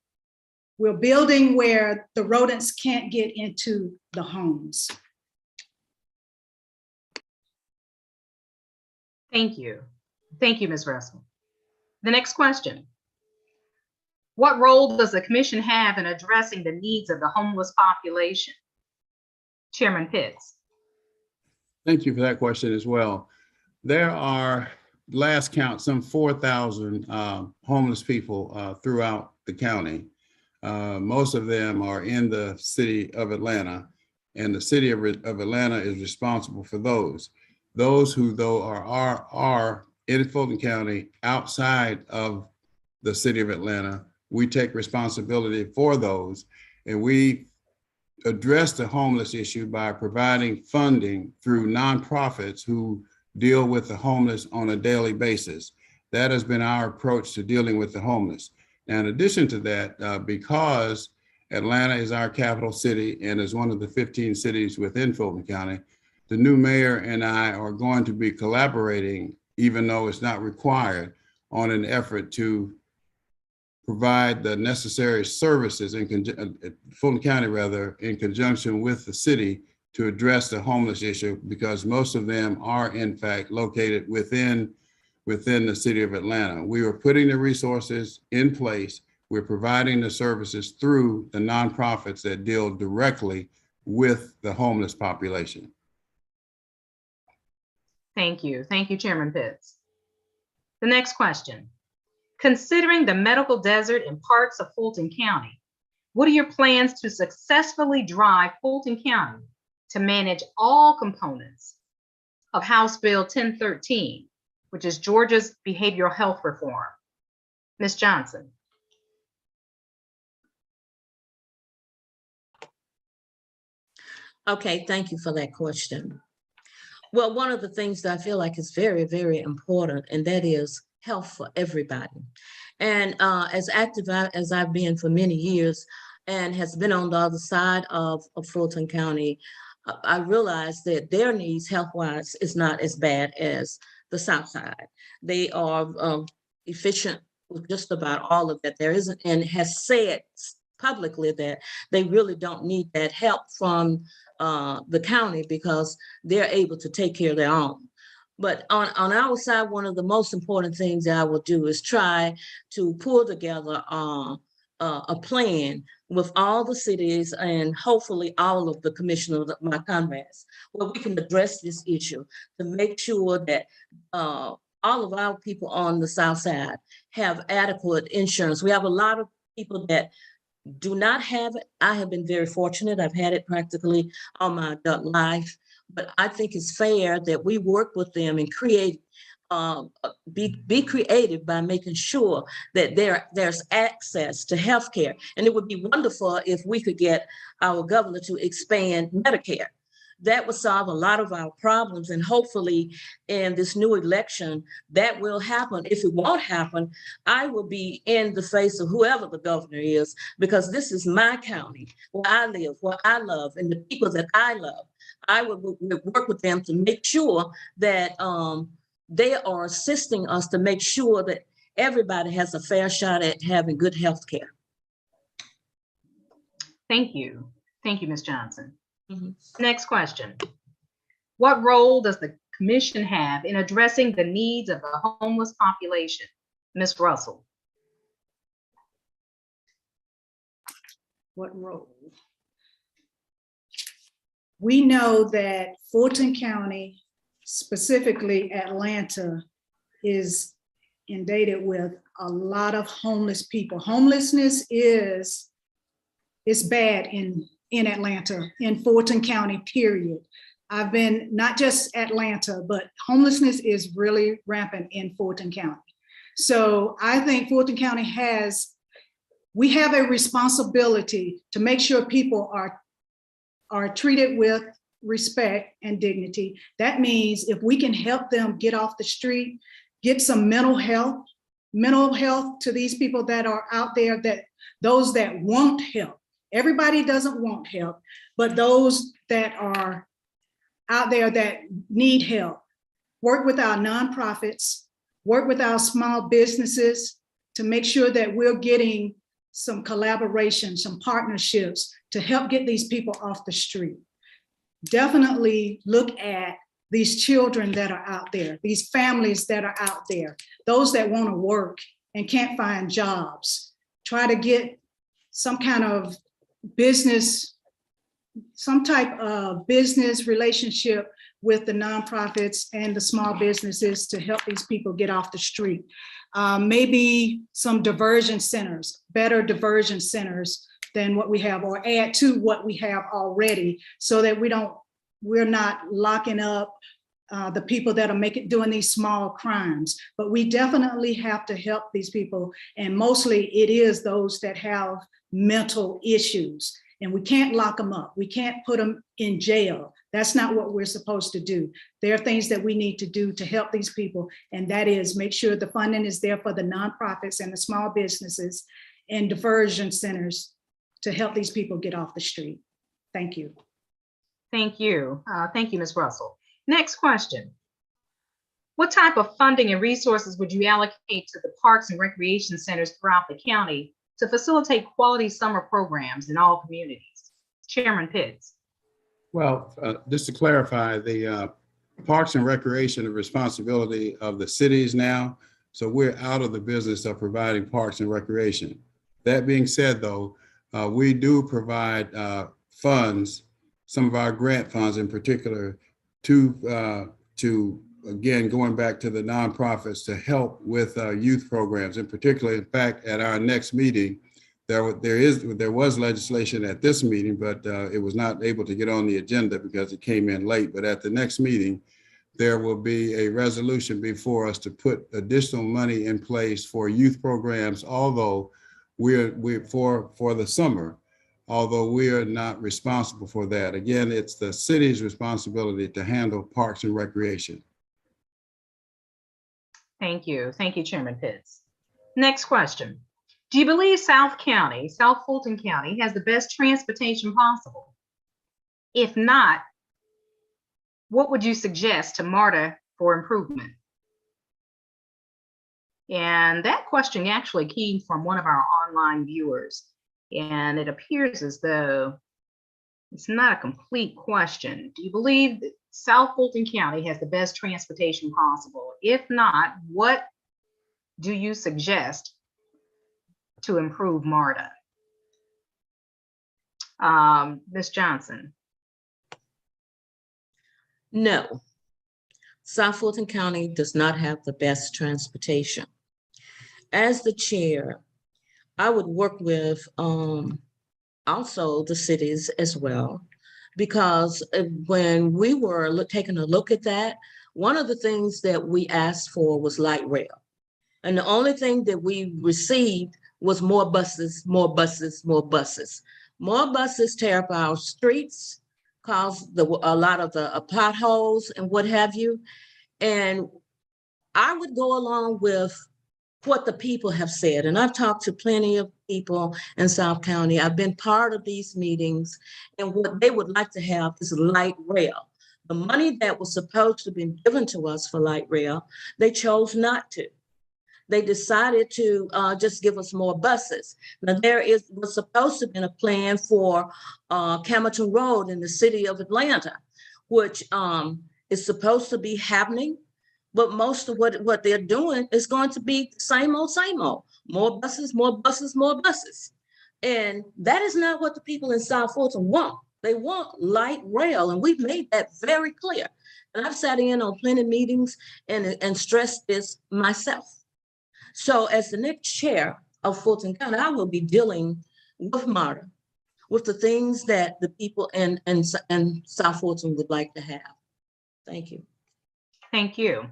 we're building where the rodents can't get into the homes. Thank you. Thank you, Ms. Russell. The next question. What role does the commission have in addressing the needs of the homeless population? Chairman Pitts. Thank you for that question as well. There are, last count, some 4,000 homeless people throughout the county. Most of them are in the city of Atlanta, and the city of Atlanta is responsible for those. Those who, though, are in Fulton County outside of the city of Atlanta, we take responsibility for those, and we address the homeless issue by providing funding through nonprofits who deal with the homeless on a daily basis. That has been our approach to dealing with the homeless. Now, in addition to that, because Atlanta is our capital city and is one of the 15 cities within Fulton County, the new mayor and I are going to be collaborating, even though it's not required, on an effort to provide the necessary services in Fulton County, rather, in conjunction with the city to address the homeless issue, because most of them are in fact located within the city of Atlanta. We are putting the resources in place. We're providing the services through the nonprofits that deal directly with the homeless population. Thank you. Thank you, Chairman Pitts. The next question. Considering the medical desert in parts of Fulton County, what are your plans to successfully drive Fulton County to manage all components of House Bill 1013, which is Georgia's behavioral health reform? Ms. Johnson. Okay, thank you for that question. Well, one of the things that I feel like is very, very important, and that is health for everybody. And as active as I've been for many years and has been on the other side of Fulton County, I realized that their needs health-wise is not as bad as the South Side. They are efficient with just about all of that. There isn't, and has said publicly that they really don't need that help from the county because they're able to take care of their own. But on our side, one of the most important things that I will do is try to pull together a plan with all the cities and hopefully all of the commissioners, my comrades, where we can address this issue to make sure that all of our people on the South Side have adequate insurance. We have a lot of people that do not have it. I have been very fortunate. I've had it practically all my adult life. But I think it's fair that we work with them and create, be creative by making sure that there's access to healthcare. And it would be wonderful if we could get our governor to expand Medicare. That would solve a lot of our problems, and hopefully in this new election that will happen. If it won't happen, I will be in the face of whoever the governor is, because this is my county where I live, where I love, and the people that I love. I would work with them to make sure that they are assisting us to make sure that everybody has a fair shot at having good health care. Thank you. Thank you, Ms. Johnson. Mm-hmm. Next question. What role does the commission have in addressing the needs of the homeless population? Ms. Russell. What role? We know that Fulton County, specifically Atlanta, is inundated with a lot of homeless people. Homelessness is bad in Atlanta, in Fulton County, period. I've been, not just Atlanta, but homelessness is really rampant in Fulton County. So I think Fulton County we have a responsibility to make sure people are treated with respect and dignity. That means if we can help them get off the street, get some mental health to these people that are out there, that those that want help. Everybody doesn't want help, but those that are out there that need help, work with our nonprofits, work with our small businesses, to make sure that we're getting some collaboration, some partnerships to help get these people off the street. Definitely look at these children that are out there, these families that are out there, those that want to work and can't find jobs. Try to get some kind of business, some type of business relationship with the nonprofits and the small businesses to help these people get off the street. Maybe some diversion centers, better diversion centers than what we have, or add to what we have already, so that we're not locking up the people that are doing these small crimes. But we definitely have to help these people, and mostly it is those that have mental issues. And we can't lock them up. We can't put them in jail. That's not what we're supposed to do. There are things that we need to do to help these people, and that is make sure the funding is there for the nonprofits and the small businesses and diversion centers to help these people get off the street. Thank you. Thank you. Thank you, Ms. Russell. Next question. What type of funding and resources would you allocate to the parks and recreation centers throughout the county to facilitate quality summer programs in all communities? Chairman Pitts. Well, just to clarify, the Parks and Recreation is responsibility of the cities now. So we're out of the business of providing parks and recreation. That being said, though, we do provide funds, some of our grant funds in particular, to again, going back to the nonprofits to help with youth programs in particular. In fact, at our next meeting, there was legislation at this meeting, but it was not able to get on the agenda because it came in late. But at the next meeting, there will be a resolution before us to put additional money in place for youth programs, although we're for the summer, although we are not responsible for that. Again, it's the city's responsibility to handle parks and recreation. Thank you. Thank you, Chairman Pitts. Next question. Do you believe South Fulton County has the best transportation possible? If not, what would you suggest to Marta for improvement? And that question actually came from one of our online viewers, and it appears as though it's not a complete question. Do you believe that South Fulton County has the best transportation possible? If not, what do you suggest to improve Marta? Ms. Johnson. No, South Fulton County does not have the best transportation. As the chair, I would work with also the cities as well, because when we were taking a look at that, one of the things that we asked for was light rail. And the only thing that we received was more buses, more buses, more buses. More buses tear up our streets, cause a lot of the potholes and what have you. And I would go along with what the people have said. And I've talked to plenty of people in South County. I've been part of these meetings, and what they would like to have is light rail. The money that was supposed to be given to us for light rail, they chose not to. They decided to just give us more buses. Now was supposed to have been a plan for Camerton Road in the city of Atlanta, which is supposed to be happening. But most of what they're doing is going to be same old, more buses, more buses, more buses. And that is not what the people in South Fulton want. They want light rail, and we've made that very clear. And I've sat in on plenty of meetings and stressed this myself. So as the next chair of Fulton County, I will be dealing with Marta, with the things that the people in South Fulton would like to have. Thank you. Thank you.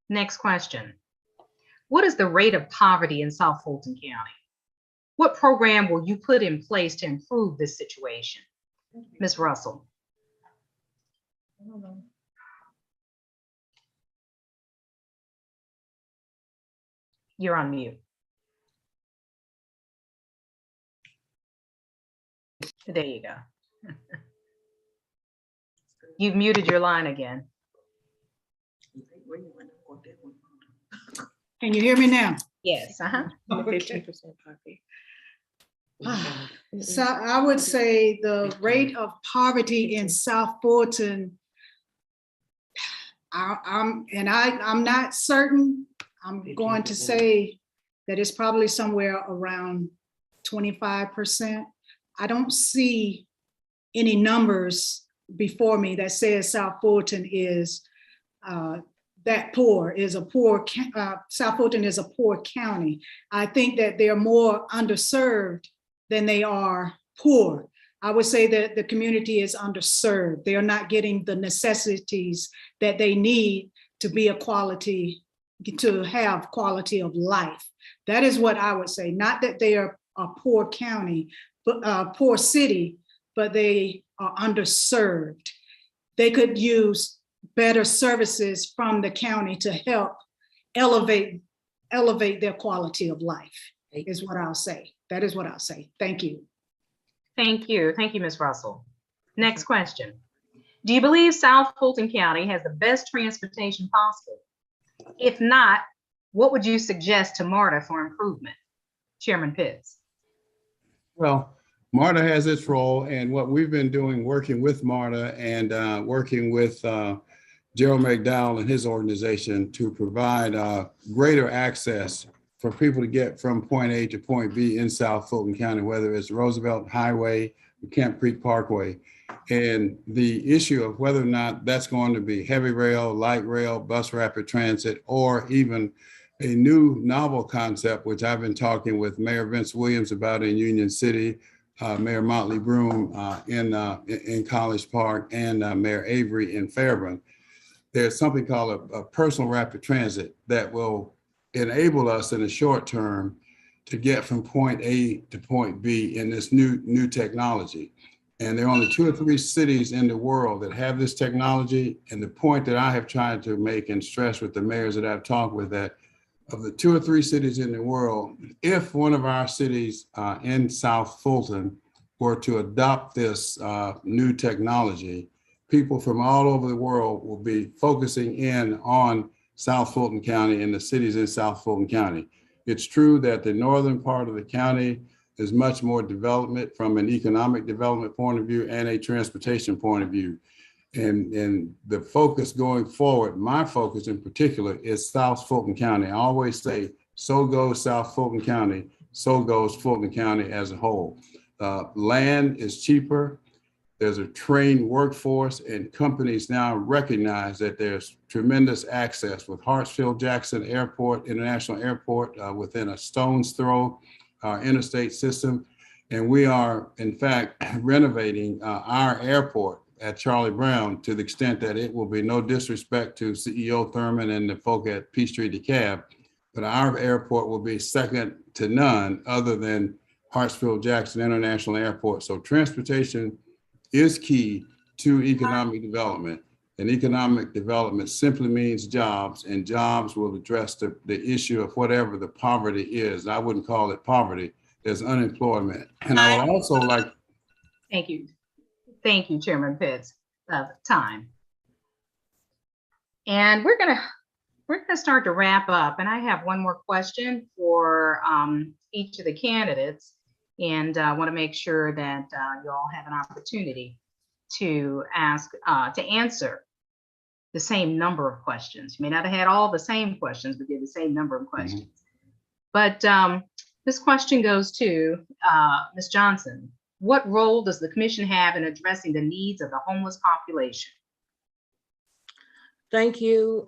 Next question. What is the rate of poverty in South Fulton County? What program will you put in place to improve this situation? Ms. Russell. You're on mute. There you go. You've muted your line again. Can you hear me now? Yes, uh-huh. Okay. 15% poverty. So I would say the rate of poverty in South Fulton, I'm not certain. I'm going to say that it's probably somewhere around 25%. I don't see any numbers before me that says South Fulton is that poor, South Fulton is a poor county. I think that they're more underserved than they are poor. I would say that the community is underserved. They are not getting the necessities that they need to be to have quality of life. That is what I would say. Not that they are a poor county, but a poor city, but they are underserved. They could use better services from the county to help elevate their quality of life, is what I'll say. That is what I'll say. Thank you. Thank you. Thank you, Ms. Russell. Next question. Do you believe South Fulton County has the best transportation possible? If not, what would you suggest to Marta for improvement? Chairman Pitts. Well, Marta has its role, and what we've been doing, working with Marta and working with Gerald McDowell and his organization to provide greater access for people to get from point A to point B in South Fulton County, whether it's Roosevelt Highway, Camp Creek Parkway. And the issue of whether or not that's going to be heavy rail, light rail, bus rapid transit, or even a new novel concept, which I've been talking with Mayor Vince Williams about in Union City, Mayor Motley Broom in College Park, and Mayor Avery in Fairburn. There's something called a personal rapid transit that will enable us in the short term to get from point A to point B in this new technology. And there are only 2 or 3 cities in the world that have this technology. And the point that I have tried to make and stress with the mayors that I've talked with, that of the 2 or 3 cities in the world, if one of our cities in South Fulton were to adopt this new technology, people from all over the world will be focusing in on South Fulton County and the cities in South Fulton County. It's true that the northern part of the county is much more development from an economic development point of view and a transportation point of view. And the focus going forward, my focus in particular, is South Fulton County. I always say, so goes South Fulton County, so goes Fulton County as a whole. Land is cheaper. There's a trained workforce, and companies now recognize that there's tremendous access with Hartsfield-Jackson Airport, International Airport, within a stone's throw, our interstate system. And we are, in fact, renovating our airport at Charlie Brown to the extent that it will be, no disrespect to CEO Thurman and the folk at Peachtree DeKalb, but our airport will be second to none other than Hartsfield-Jackson International Airport. So transportation is key to economic development, and economic development simply means jobs, and jobs will address the issue of whatever the poverty is. I wouldn't call it poverty. There's unemployment. And I would also like. Thank you. Thank you, Chairman Pitts. Time. And we're gonna start to wrap up, and I have one more question for each of the candidates. And I want to make sure that you all have an opportunity to answer the same number of questions. You may not have had all the same questions, but you have the same number of questions. But this question goes to Ms. Johnson. What role does the commission have in addressing the needs of the homeless population? Thank you.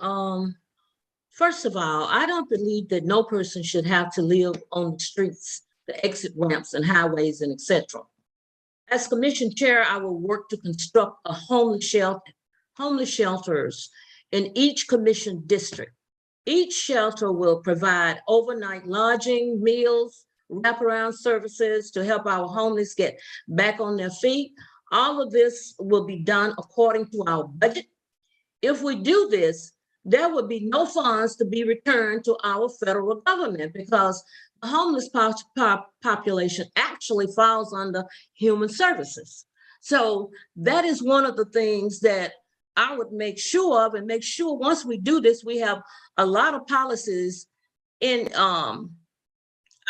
First of all, I don't believe that no person should have to live on the streets, the exit ramps and highways and etc. As commission chair, I will work to construct a homeless shelters in each commission district. Each shelter will provide overnight lodging, meals, wraparound services to help our homeless get back on their feet. All of this will be done according to our budget. If we do this, there would be no funds to be returned to our federal government because the homeless population actually falls under human services. So that is one of the things that I would make sure of, and make sure once we do this, we have a lot of policies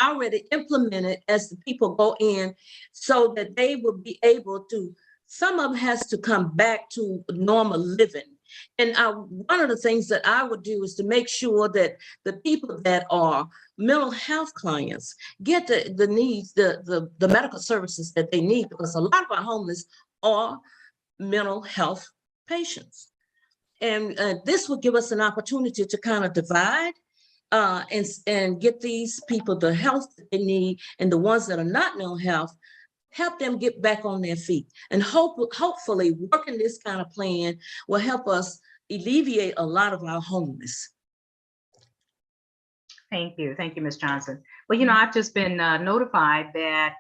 already implemented as the people go in, so that they will be able to, some of them has to come back to normal living. And one of the things that I would do is to make sure that the people that are mental health clients get the needs, the medical services that they need, because a lot of our homeless are mental health patients. And this will give us an opportunity to kind of divide and get these people the health that they need, and the ones that are not mental health, help them get back on their feet. And hopefully working this kind of plan will help us alleviate a lot of our homeless. Thank you, Ms. Johnson. Well, I've just been notified that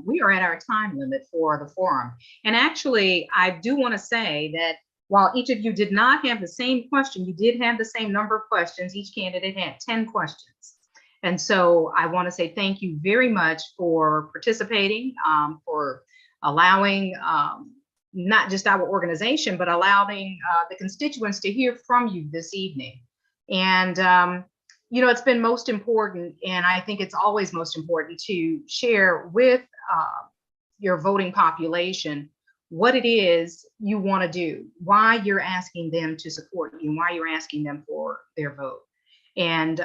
we are at our time limit for the forum. And actually, I do want to say that while each of you did not have the same question, you did have the same number of questions. Each candidate had 10 questions. And so I want to say thank you very much for participating, for allowing not just our organization, but allowing the constituents to hear from you this evening. And, it's been most important, and I think it's always most important to share with your voting population what it is you want to do, why you're asking them to support you, why you're asking them for their vote. And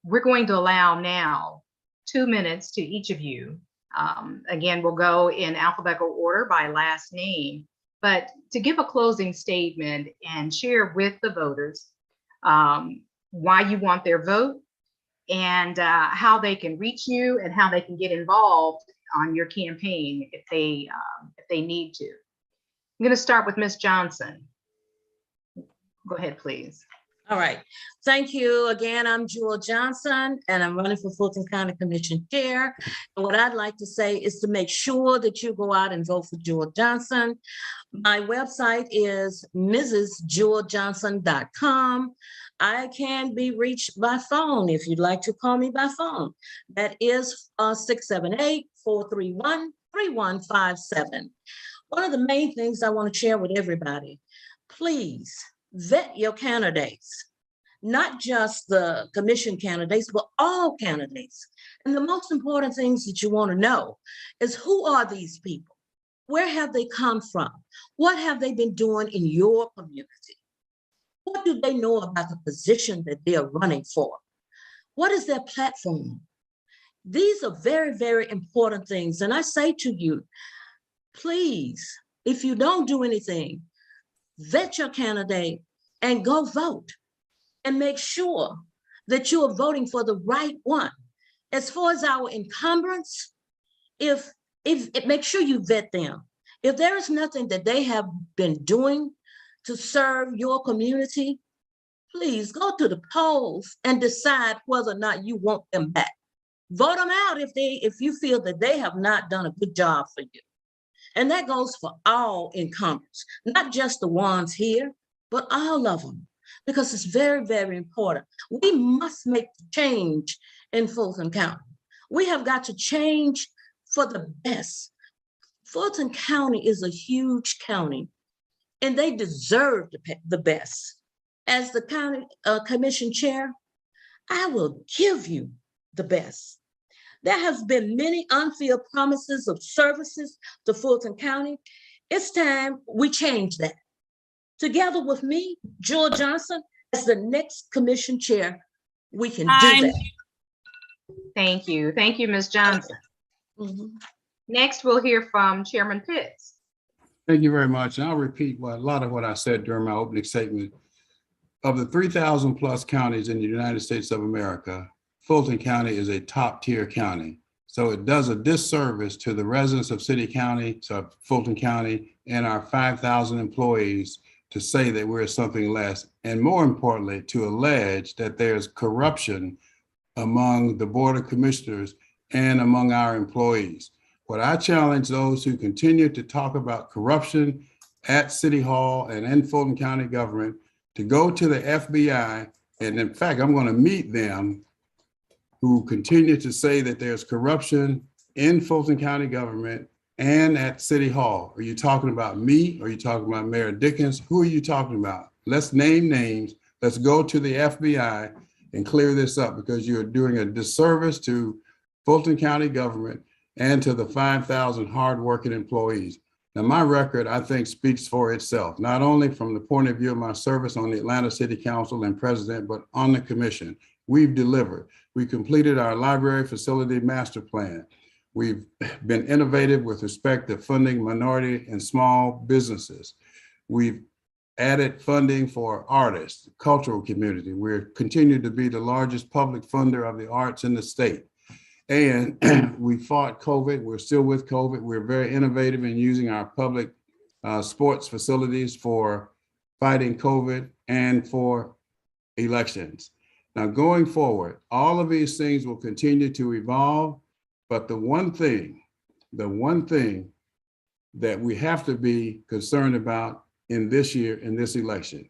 we're going to allow now 2 minutes to each of you. Again, we'll go in alphabetical order by last name, but to give a closing statement and share with the voters why you want their vote, and how they can reach you and how they can get involved on your campaign if they need to. I'm going to start with Ms. Johnson. Go ahead, please. All right. Thank you. Again, I'm Jewel Johnson, and I'm running for Fulton County Commission Chair. And what I'd like to say is to make sure that you go out and vote for Jewel Johnson. My website is mrsjeweljohnson.com. I can be reached by phone if you'd like to call me by phone. That is 678-431-3157. One of the main things I want to share with everybody, please vet your candidates, not just the commission candidates, but all candidates. And the most important things that you want to know is, who are these people? Where have they come from? What have they been doing in your community? What do they know about the position that they are running for? What is their platform? These are very, very important things. And I say to you, please, if you don't do anything, vet your candidate and go vote, and make sure that you are voting for the right one. As far as our incumbents, if make sure you vet them. If there is nothing that they have been doing to serve your community, please go to the polls and decide whether or not you want them back. Vote them out if you feel that they have not done a good job for you. And that goes for all incumbents, not just the ones here, but all of them, because it's very, very important. We must make the change in Fulton County. We have got to change for the best. Fulton County is a huge county, and they deserve the best. As the county commission chair, I will give you the best. There has been many unfulfilled promises of services to Fulton County. It's time we change that. Together with me, Jewel Johnson, as the next commission chair, we can do that. Thank you. Thank you, Ms. Johnson. Next, we'll hear from Chairman Pitts. Thank you very much. And I'll repeat a lot of what I said during my opening statement. Of the 3,000 plus counties in the United States of America, Fulton County is a top tier county. So it does a disservice to the residents of Fulton County and our 5,000 employees to say that we're something less. And more importantly, to allege that there's corruption among the Board of Commissioners and among our employees. What I challenge those who continue to talk about corruption at City Hall and in Fulton County government to go to the FBI. And in fact, I'm going to meet them who continue to say that there's corruption in Fulton County government and at City Hall. Are you talking about me? Are you talking about Mayor Dickens? Who are you talking about? Let's name names. Let's go to the FBI and clear this up, because you're doing a disservice to Fulton County government and to the 5,000 hardworking employees. Now, my record, I think, speaks for itself, not only from the point of view of my service on the Atlanta City Council and president, but on the commission. We've delivered. We completed our library facility master plan. We've been innovative with respect to funding minority and small businesses. We've added funding for artists, cultural community. We're continuing to be the largest public funder of the arts in the state. And we fought COVID. We're still with COVID. We're very innovative in using our public sports facilities for fighting COVID and for elections. Now, going forward, all of these things will continue to evolve, but the one thing that we have to be concerned about in this year, in this election,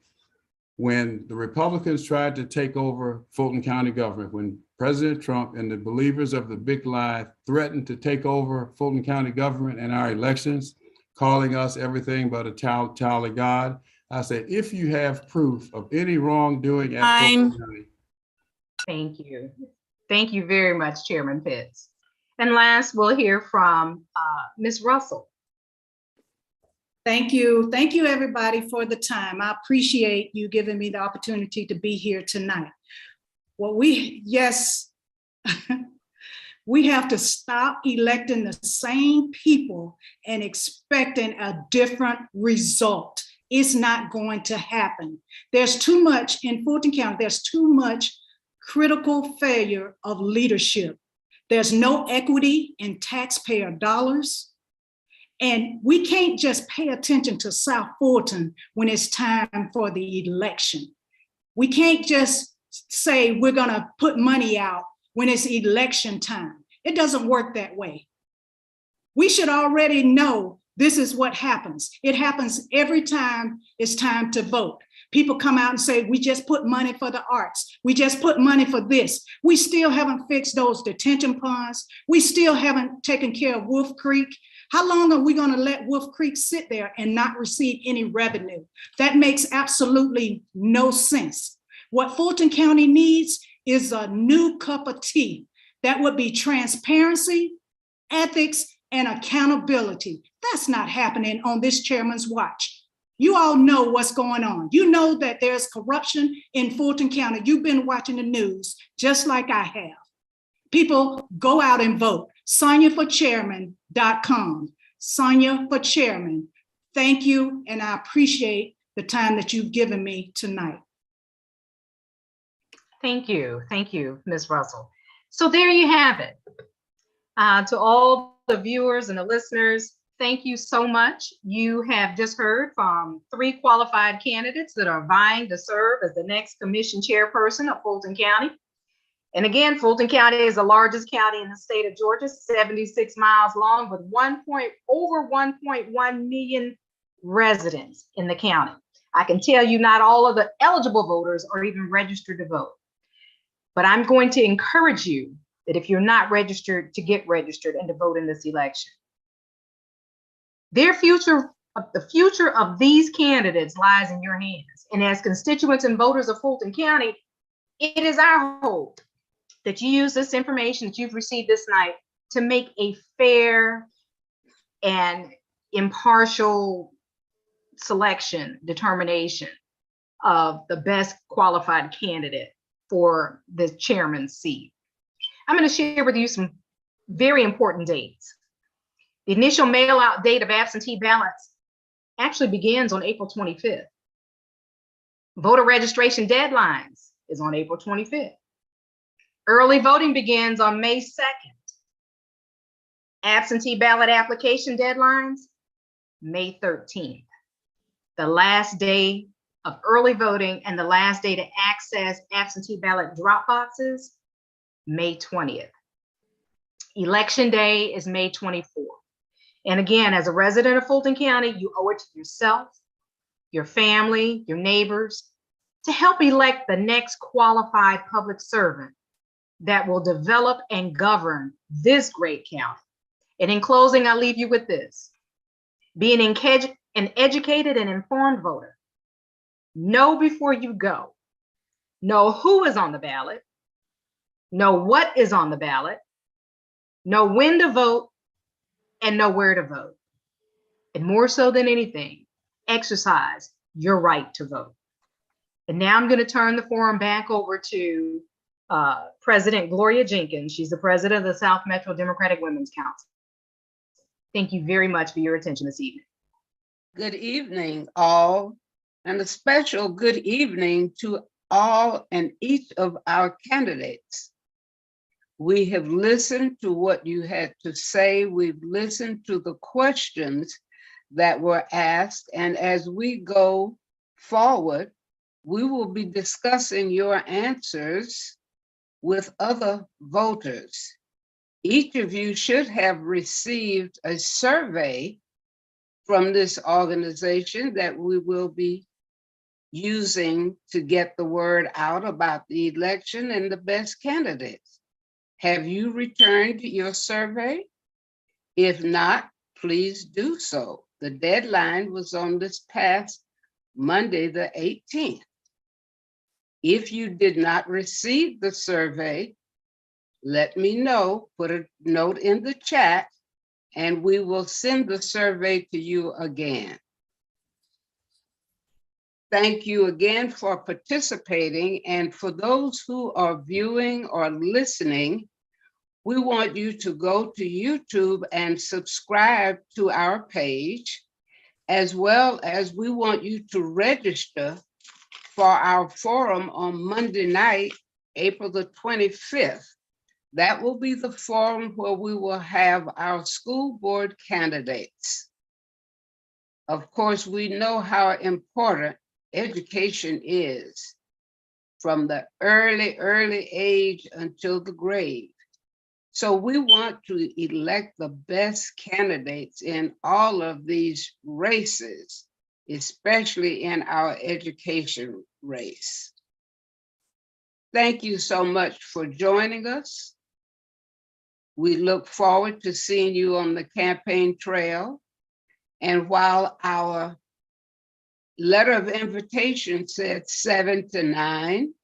when the Republicans tried to take over Fulton County government, when President Trump and the believers of the big lie threatened to take over Fulton County government and our elections, calling us everything but a child of God, I said, if you have proof of any wrongdoing at Fulton County. Thank you. Thank you very much, Chairman Pitts. And last, we'll hear from Ms. Russell. Thank you. Thank you, everybody, for the time. I appreciate you giving me the opportunity to be here tonight. Well, yes, we have to stop electing the same people and expecting a different result. It's not going to happen. There's too much in Fulton County. There's too much critical failure of leadership. There's no equity in taxpayer dollars. And we can't just pay attention to South Fulton when it's time for the election. We can't just say we're gonna put money out when it's election time. It doesn't work that way. We should already know this is what happens. It happens every time it's time to vote. People come out and say, we just put money for the arts. We just put money for this. We still haven't fixed those detention ponds. We still haven't taken care of Wolf Creek. How long are we going to let Wolf Creek sit there and not receive any revenue? That makes absolutely no sense. What Fulton County needs is a new cup of tea. That would be transparency, ethics, and accountability. That's not happening on this chairman's watch. You all know what's going on. You know that there's corruption in Fulton County. You've been watching the news just like I have. People, go out and vote. SoniaForChairman.com. Sonia for Chairman. Thank you, and I appreciate the time that you've given me tonight. Thank you, Ms. Russell. So there you have it. To all the viewers and the listeners, thank you so much. You have just heard from 3 qualified candidates that are vying to serve as the next commission chairperson of Fulton County. And again, Fulton County is the largest county in the state of Georgia, 76 miles long, with over 1.1 million residents in the county. I can tell you not all of the eligible voters are even registered to vote. But I'm going to encourage you that if you're not registered, to get registered and to vote in this election. The future of these candidates lies in your hands. And as constituents and voters of Fulton County, it is our hope that you use this information that you've received this night to make a fair and impartial determination of the best qualified candidate for the chairman's seat. I'm going to share with you some very important dates. The initial mail-out date of absentee ballots actually begins on April 25th. Voter registration deadlines is on April 25th. Early voting begins on May 2nd. Absentee ballot application deadlines, May 13th. The last day of early voting and the last day to access absentee ballot drop boxes, May 20th. Election day is May 24th. And again, as a resident of Fulton County, you owe it to yourself, your family, your neighbors, to help elect the next qualified public servant that will develop and govern this great county. And in closing, I'll leave you with this. Being an educated and informed voter, know before you go know who is on the ballot, know what is on the ballot, know when to vote, and know where to vote. And more so than anything, exercise your right to vote. And now I'm going to turn the forum back over to President Gloria Jenkins. She's the president of the South Metro Democratic Women's Council. Thank you very much for your attention this evening. Good evening, all, and a special good evening to all and each of our candidates. We have listened to what you had to say. We've listened to the questions that were asked. And as we go forward, we will be discussing your answers with other voters. Each of you should have received a survey from this organization that we will be using to get the word out about the election and the best candidates. Have you returned your survey? If not, please do so. The deadline was on this past Monday, the 18th. If you did not receive the survey, let me know, put a note in the chat, and we will send the survey to you again. Thank you again for participating. And for those who are viewing or listening, we want you to go to YouTube and subscribe to our page, as well as we want you to register for our forum on Monday night, April the 25th. That will be the forum where we will have our school board candidates. Of course, we know how important education is from the early age until the grave. So we want to elect the best candidates in all of these races, especially in our education race. Thank you so much for joining us. We look forward to seeing you on the campaign trail. And while our letter of invitation said 7 to 9,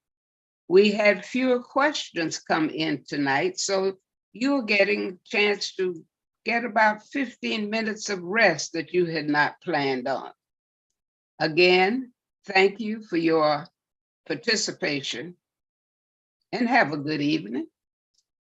we had fewer questions come in tonight. So you're getting a chance to get about 15 minutes of rest that you had not planned on. Again, thank you for your participation and have a good evening.